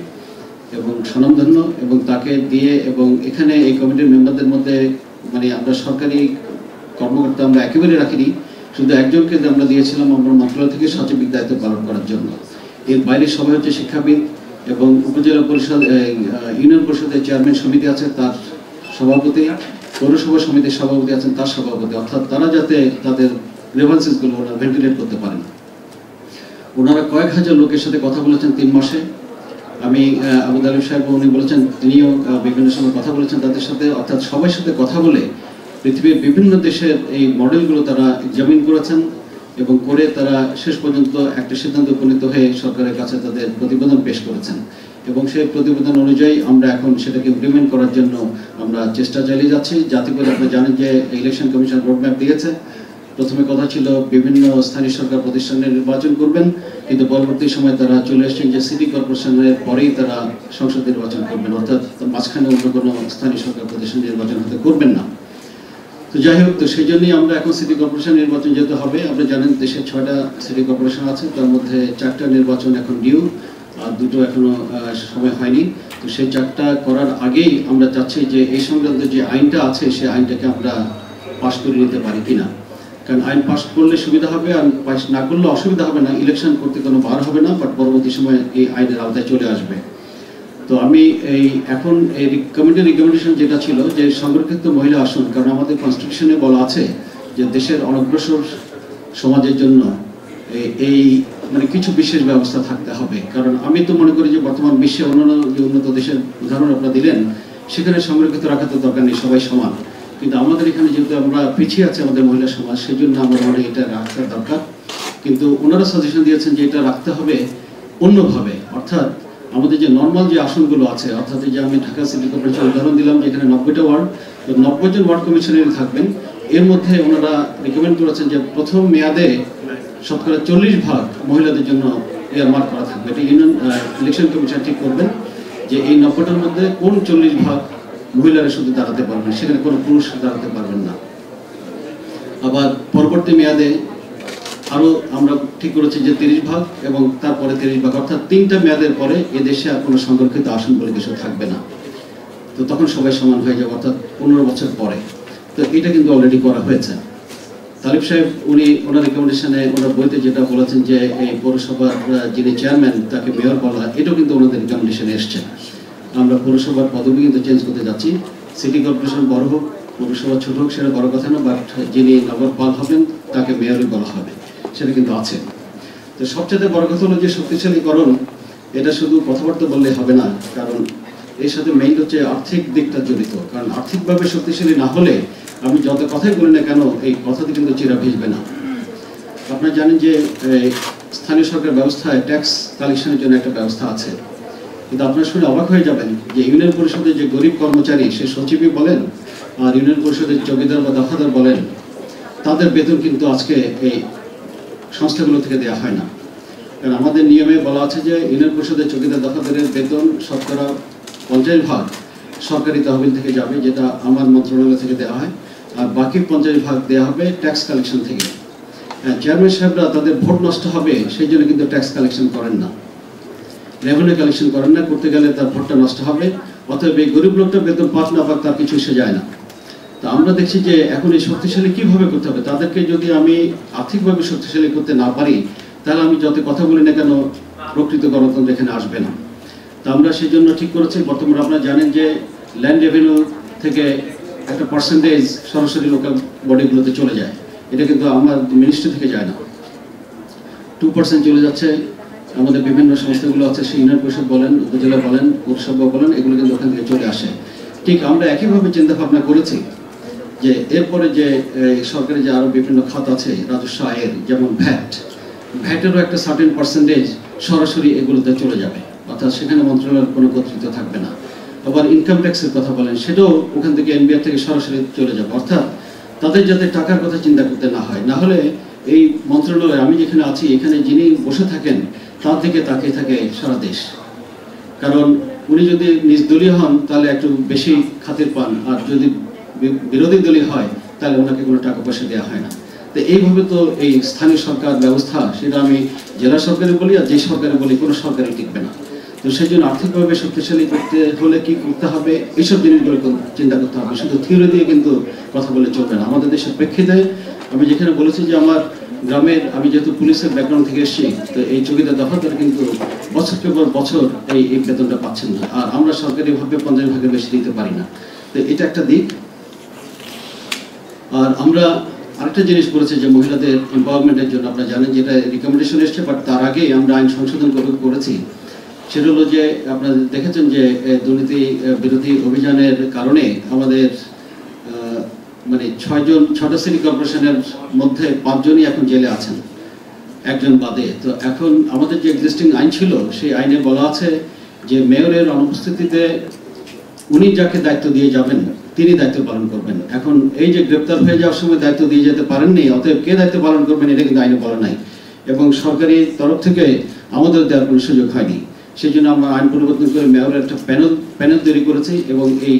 এবং স্বনামধন্য, এবং তাকে দিয়ে, এবং এখানে এই কমিটির মেম্বারদের মধ্যে মানে আমরা সরকারি কর্মকর্তা আমরা একেবারে রাখিনি, শুধু একজনকে আমরা দিয়েছিলাম আমরা মন্ত্রণালয় থেকে সচিবিক দায়িত্ব পালন করার জন্য। এর বাইরে সবাই হচ্ছে শিক্ষাবিদ, এবং উপজেলা পরিষদ ইউনিয়ন পরিষদের চেয়ারম্যান সমিতি আছে তার সভাপতি, পৌরসভা সমিতির সভাপতি আছেন তার সভাপতি, অর্থাৎ তারা যাতে তাদের গ্রিভান্সেসগুলো ওনারা ভেন্টিলেট করতে পারেন। ওনারা কয়েক হাজার লোকের সাথে কথা বলেছেন 3 মাসে। আমি আবু তালেব সাহেব উনি বলেছেন, তিনিও বিভিন্ন সময় কথা বলেছেন তাদের সাথে, অর্থাৎ সবার সাথে কথা বলে পৃথিবীর বিভিন্ন দেশের এই মডেলগুলো তারা এক্সামিন করেছেন এবং করে তারা শেষ পর্যন্ত একটা সিদ্ধান্ত উপনীত হয়ে সরকারের কাছে তাদের প্রতিবেদন পেশ করেছেন এবং সেই প্রতিবেদন অনুযায়ী আমরা এখন সেটাকে ইমপ্লিমেন্ট করার জন্য আমরা চেষ্টা চালিয়ে যাচ্ছি। যাতে করে আপনি জানেন যে ইলেকশন কমিশন রোডম্যাপ দিয়েছে। প্রথমে কথা ছিল বিভিন্ন স্থানীয় সরকার প্রতিষ্ঠানের নির্বাচন করবেন, কিন্তু পরবর্তী সময় তারা চলে এসেছেন যে সিটি কর্পোরেশনের পরেই তারা সংসদ নির্বাচন করবেন, অর্থাৎ মাঝখানে অন্য কোনো স্থানীয় সরকার প্রতিষ্ঠান নির্বাচন হতে করবেন না। তো যাই হোক, তো সেই জন্যই আমরা এখন সিটি কর্পোরেশন নির্বাচন যেতে হবে। আপনি জানেন দেশে 6টা সিটি কর্পোরেশন আছে, তার মধ্যে 4টা নির্বাচন এখন ডিউ, আর 2টো এখনো সময় হয়নি। তো সেই 4টা করার আগেই আমরা চাচ্ছি যে এই সংক্রান্ত যে আইনটা আছে সেই আইনটাকে আমরা পাশ করে নিতে পারি কিনা। কারণ আইন পাস করলে সুবিধা হবে, আর পাস না করলে অসুবিধা হবে না, ইলেকশন করতে কোনো বার হবে না, বাট পরবর্তী সময় এই আইনের আওতায় চলে আসবে। তো আমি এই এখন এই কমিটির রিকমেন্ডেশন যেটা ছিল যে সংরক্ষিত মহিলা আসন, কারণ আমাদের কনস্টিটিউশনে বলা আছে যে দেশের অনগ্রসর সমাজের জন্য এই মানে কিছু বিশেষ ব্যবস্থা থাকতে হবে। কারণ আমি তো মনে করি যে বর্তমান বিশ্বে অন্যান্য যে উন্নত দেশের উদাহরণ আপনারা দিলেন, সেখানে সংরক্ষিত রাখা তো দরকার নেই, সবাই সমান। কিন্তু আমাদের এখানে যেহেতু আমরা পিছিয়ে আছে আমাদের মহিলা সমাজ, সেই জন্য আমার মনে হয় এটা রাখা দরকার। কিন্তু ওনারা সাজেশন দিয়েছেন যে এটা রাখতে হবে অন্যভাবে, অর্থাৎ আমাদের যে নর্মাল যে আসনগুলো আছে, অর্থাৎ যে আমি ঢাকা সিটি কর্পোরেশন উদাহরণ দিলাম যেখানে 90টা ওয়ার্ড, তো 90 জন ওয়ার্ড কমিশনার থাকবেন। এর মধ্যে ওনারা রিকমেন্ড করেছেন যে প্রথম মেয়াদে শতকরা 40% মহিলাদের জন্য এয়ারমার্ক করা থাকবে। এটা ইউনিয়ন ইলেকশন কমিশন ঠিক করবেন যে এই 90টার মধ্যে কোন 40% মহিলারা শুধু দাঁড়াতে পারবেন, সেখানে কোনো পুরুষ দাঁড়াতে পারবেন না। আবার পরবর্তী মেয়াদে আরো আমরা ঠিক করেছি যে 30% এবং তারপরে 30%, অর্থাৎ 3টা মেয়াদের পরে এদেশে আর কোনো সংরক্ষিত আসন বলে কিছু থাকবে না। তো তখন সবাই সমান হয়ে যাবে, অর্থাৎ 15 বছর পরে। তো এটা কিন্তু অলরেডি করা হয়েছে। তালিব সাহেব ওনার রিকমেন্ডেশনে ওনার বইতে যেটা বলেছেন যে এই পৌরসভার যিনি চেয়ারম্যান তাকে মেয়র বলা, এটাও কিন্তু ওনাদের রিকমেন্ডেশনে এসছে। আমরা পৌরসভার পদবি কিন্তু চেঞ্জ করতে যাচ্ছি। সিটি কর্পোরেশন বড় হোক, পৌরসভা ছোট হোক, সেটা বড় কথা না, বাট যিনি নগরপাল হবেন তাকে মেয়রই বলা হবে, সেটা কিন্তু আছে। তো সবচেয়ে বড় কথা হলো যে শক্তিশালীকরণ, এটা শুধু কথাবার্তা বললে হবে না, কারণ এর সাথে মেইন হচ্ছে আর্থিক দিকটা জড়িত। কারণ আর্থিকভাবে শক্তিশালী না হলে আমি যত কথাই বলি না কেন, এই কথাতে কিন্তু চিরা ভিজবে না। আপনারা জানেন যে স্থানীয় সরকার ব্যবস্থায় ট্যাক্স কালেকশনের জন্য একটা ব্যবস্থা আছে, কিন্তু আপনারা শুনে অবাক হয়ে যাবেন যে ইউনিয়ন পরিষদের যে গরিব কর্মচারী, সে সচিবই বলেন আর ইউনিয়ন পরিষদের চৌকিদার বা দফাদার বলেন, তাদের বেতন কিন্তু আজকে এই সংস্থাগুলো থেকে দেওয়া হয় না। কারণ আমাদের নিয়মে বলা আছে যে ইউনিয়ন পরিষদের চৌকিদার দফাদারের বেতন শতকরা 50% সরকারি তহবিল থেকে যাবে, যেটা আমার মন্ত্রণালয় থেকে দেওয়া হয়, আর বাকি 50% দেওয়া হবে ট্যাক্স কালেকশন থেকে। চেয়ারম্যান সাহেবরা তাদের ভোট নষ্ট হবে সেই জন্য কিন্তু ট্যাক্স কালেকশন করেন না, রেভিনিউ কালেকশন করেন না, করতে গেলে তার ভোটটা নষ্ট হবে। অতএব এই গরিব লোকটা বেতন পাক না পাক তার কিছু এসে যায় না। তো আমরা দেখছি যে এখন এই শক্তিশালী কিভাবে করতে হবে, তাদেরকে যদি আমি আর্থিকভাবে শক্তিশালী করতে না পারি, তাহলে আমি যত কথা বলি না কেন প্রকৃত গণতন্ত্র এখানে আসবে না। তো আমরা সেই জন্য ঠিক করেছি, বর্তমানে আপনারা জানেন যে ল্যান্ড রেভিনিউ থেকে একটা পার্সেন্টেজ সরাসরি লোকাল বডিগুলোতে চলে যায়, এটা কিন্তু আমার মিনিস্ট্রি থেকে যায় না, 2% চলে যাচ্ছে। আমাদের বিভিন্ন সংস্থাগুলো আছে, সেই ইউনিয়ন পরিষদ বলেন, উপজেলা বলেন, পৌরসভা বলেন, এগুলো কিন্তু ওখান থেকে চলে আসে। ঠিক আমরা একইভাবে চিন্তা ভাবনা করেছি যে এরপরে যে সরকারি যে আরো বিভিন্ন খাত আছে রাজস্ব আয়ের, যেমন ভ্যাটেরও একটা সার্টেন পার্সেন্টেজ সরাসরি এগুলোতে চলে যাবে, অর্থাৎ সেখানে মন্ত্রণালয়ের কোনো কর্তৃত্ব থাকবে না। আবার ইনকাম ট্যাক্সের কথা বলেন, সেটাও ওখান থেকে এনবিআর থেকে সরাসরি চলে যাবে, অর্থাৎ তাদের যাতে টাকার কথা চিন্তা করতে না হয়। না হলে এই মন্ত্রণালয়ে আমি যেখানে আছি, এখানে যিনি বসে থাকেন তার দিকে তাকিয়ে থাকে সারা দেশ। কারণ উনি যদি নিজ দলীয় হন তাহলে একটু বেশি খাতির পান, আর যদি বিরোধী দলীয় হয় তাহলে ওনাকে কোনো টাকা পয়সা দেওয়া হয় না। তো এইভাবে তো এই স্থানীয় সরকার ব্যবস্থা, সেটা আমি জেলা সরকারে বলি আর যে সরকারে বলি, কোনো সরকারই টিকবে না। তো সেই জন্য আর্থিকভাবে শক্তিশালী করতে হলে কি করতে হবে, এইসব জিনিসগুলো চিন্তা করতে হবে। শুধু থিওরি দিয়ে কিন্তু কথা বলে চলবে না। আমাদের দেশের প্রেক্ষিতে আমি যেখানে বলেছি যে আমার গ্রামের, আমি যেহেতু পুলিশের ব্যাকগ্রাউন্ড থেকে এসেছি, তো এই চৌকিদার দফাদার কিন্তু বছরকে পর বছর এই বেতনটা পাচ্ছেন না, আর আমরা সরকারিভাবে 50% বেশি দিতে পারি না। তো এটা একটা দিক। আর আমরা আরেকটা জিনিস করেছি যে মহিলাদের এম্পাওয়ারমেন্টের জন্য, আপনারা জানেন যে এটা রিকমেন্ডেশন এসছে, বাট তার আগেই আমরা আইন সংশোধন করেছি। সেটা হলো যে আপনারা দেখেছেন যে দুর্নীতি বিরোধী অভিযানের কারণে আমাদের মানে 6টা সিটি কর্পোরেশনের মধ্যে 5 জনই এখন জেলে আছেন, একজন বাদে। তো এখন আমাদের যে এক্সিস্টিং আইন ছিল সেই আইনে বলা আছে যে মেয়রের অনুপস্থিতিতে উনি যাকে দায়িত্ব দিয়ে যাবেন তিনি দায়িত্ব পালন করবেন। এখন এই যে গ্রেপ্তার হয়ে যাওয়ার সময় দায়িত্ব দিয়ে যেতে পারেননি, অতএব কে দায়িত্ব পালন করবেন এটা কিন্তু আইনে বলা নাই, এবং সরকারি তরফ থেকে আমাদের দেওয়ার কোনো সুযোগ হয়নি। সেই জন্য আমরা আইন পরিবর্তন করে মেয়রের একটা প্যানেল তৈরি করেছি, এবং এই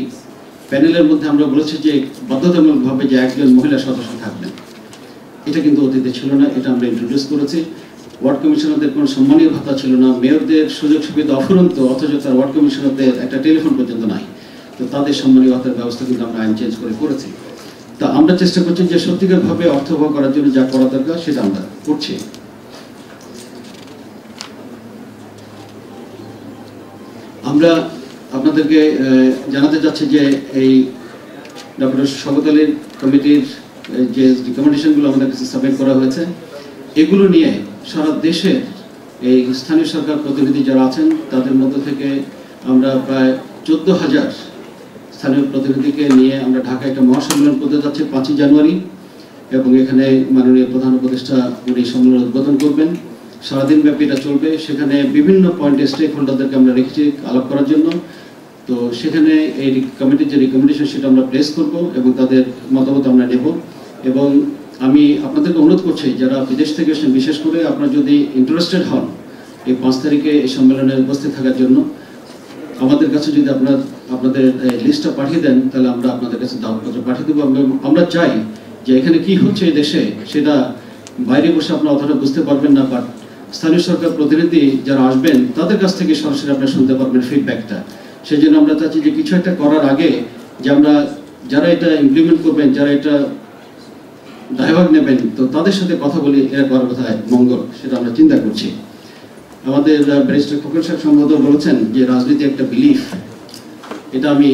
প্যানেলের মধ্যে আমরা বলেছি যে বাধ্যতামূলকভাবে যে একজন মহিলা সদস্য থাকবেন। এটা কিন্তু অতীতে ছিল না, এটা আমরা ইন্ট্রোডিউস করেছি। ওয়ার্ড কমিশনারদের কোনো সম্মানীয় ভাতা ছিল না, মেয়রদের সুযোগ সুবিধা অফুরন্ত, অথচ তার ওয়ার্ড কমিশনারদের একটা টেলিফোন পর্যন্ত নাই। তো তাদের সম্মানীয় ভাতার ব্যবস্থা কিন্তু আমরা আইন চেঞ্জ করে করেছি। তা আমরা চেষ্টা করছি যে সত্যিকারভাবে অর্থবহ করার জন্য যা করা দরকার সেটা আমরা করছি। আমরা আপনাদেরকে জানাতে চাচ্ছি যে এই ডক্টর শওকত আলীর কমিটির যে রিকমেন্ডেশনগুলো আমাদের কাছে সাবমিট করা হয়েছে, এগুলো নিয়ে সারা দেশের এই স্থানীয় সরকার প্রতিনিধি যারা আছেন তাদের মধ্য থেকে আমরা প্রায় 14,000 স্থানীয় প্রতিনিধিকে নিয়ে আমরা ঢাকায় একটা মহাসম্মেলন করতে যাচ্ছি 5ই জানুয়ারি, এবং এখানে মাননীয় প্রধান উপদেষ্টা উনি সম্মেলন উদ্বোধন করবেন। সারাদিন ব্যাপী এটা চলবে। সেখানে বিভিন্ন পয়েন্টে স্টেক হোল্ডারদেরকে আমরা রেখেছি আলাপ করার জন্য। তো সেখানে এই কমিটির যে রিকমেন্ডেশন সেটা আমরা প্লেস করব এবং তাদের মতামত আমরা নেব। এবং আমি আপনাদেরকে অনুরোধ করছি যারা বিদেশ থেকে এসেছেন, বিশেষ করে আপনারা যদি ইন্টারেস্টেড হন এই 5 তারিখে এই সম্মেলনে উপস্থিত থাকার জন্য, আমাদের কাছে যদি আপনাদের লিস্টটা পাঠিয়ে দেন তাহলে আমরা আপনাদের কাছে দাওয়াতপত্র পাঠিয়ে দেবো। আমরা চাই যে এখানে কি হচ্ছে এই দেশে সেটা বাইরে বসে আপনারা অতটা বুঝতে পারবেন না, বাট স্থানীয় সরকার প্রতিনিধি যারা আসবেন তাদের কাছ থেকে সরাসরি আপনারা শুনতে পারবেন ফিডব্যাকটা। সেই জন্য আমরা চাচ্ছি যে কিছু একটা করার আগে যে আমরা যারা এটা ইমপ্লিমেন্ট করবেন, যারা এটা দায়ভার নেবেন, তো তাদের সাথে কথা বলি এরা করার কথা মঙ্গল, সেটা আমরা চিন্তা করছি। আমাদের ব্যারিস্টার খোকন সাহেব সম্ভবত বলেছেন যে রাজনীতি একটা বিলিফ, এটা আমি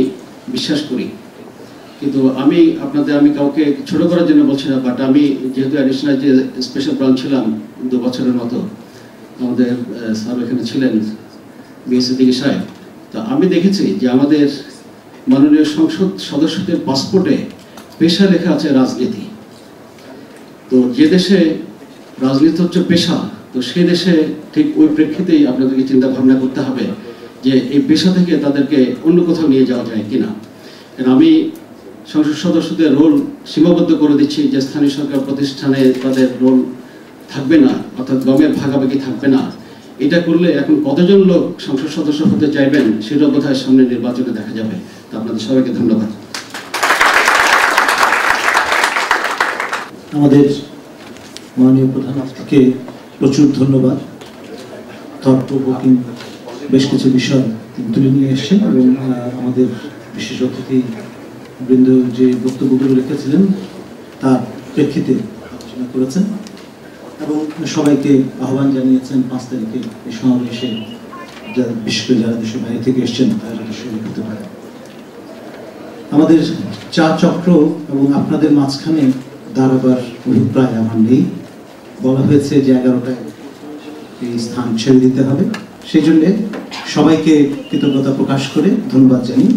বিশ্বাস করি, কিন্তু আমি কাউকে ছোট করার জন্য বলছি না, বাট আমি যেহেতু অ্যাডিশনাল যে স্পেশাল ব্রাঞ্চ ছিলাম 2 বছরের মতো, আমাদের স্যার এখানে ছিলেন বিএসসি সাহেব, তা আমি দেখেছি যে আমাদের মাননীয় সংসদ সদস্যদের পাসপোর্টে পেশা লেখা আছে রাজনীতি। তো যে দেশে রাজনীতি হচ্ছে পেশা, তো সেই দেশে ঠিক ওই প্রেক্ষিতেই আপনাদেরকে চিন্তা ভাবনা করতে হবে যে এই পেশা থেকে তাদেরকে অন্য কোথাও নিয়ে যাওয়া যায় কিনা। আমি সংসদ সদস্যদের রোল সীমাবদ্ধ করে দিচ্ছি যে স্থানীয় সরকার প্রতিষ্ঠানে তাদের রোল থাকবে না, অর্থাৎ গমের ভাগাভাগি থাকবে না। এটা করলে এখন কতজন লোক সংসদ সদস্য হতে চাইবেন সেটা বোধহয় সামনে নির্বাচনে দেখা যাবে। তো আপনাদের সবাইকে ধন্যবাদ। আমাদের মাননীয় প্রধানমন্ত্রীকে প্রচুর ধন্যবাদ। থট প্রভোকিং বেশ কিছু বিষয় তুলে নিয়ে এসেছেন, এবং আমাদের বিশেষ অতিথি বৃন্দ যে বক্তব্যগুলো রেখেছিলেন তার প্রেক্ষিতে আলোচনা করেছেন, এবং সবাইকে আহ্বান জানিয়েছেন 5 তারিখে এই সমাবেশে বিশেষ করে যারা দেশের বাইরে থেকে এসছেন তারা যাতে শরীর করতে পারে। আমাদের চা চক্র এবং আপনাদের মাঝখানে দাঁড়াবার অভিপ্রায় আমার নেই। বলা হয়েছে যে 11টায় এই স্থান ছেড়ে দিতে হবে, সেই জন্যে সবাইকে কৃতজ্ঞতা প্রকাশ করে ধন্যবাদ জানিয়ে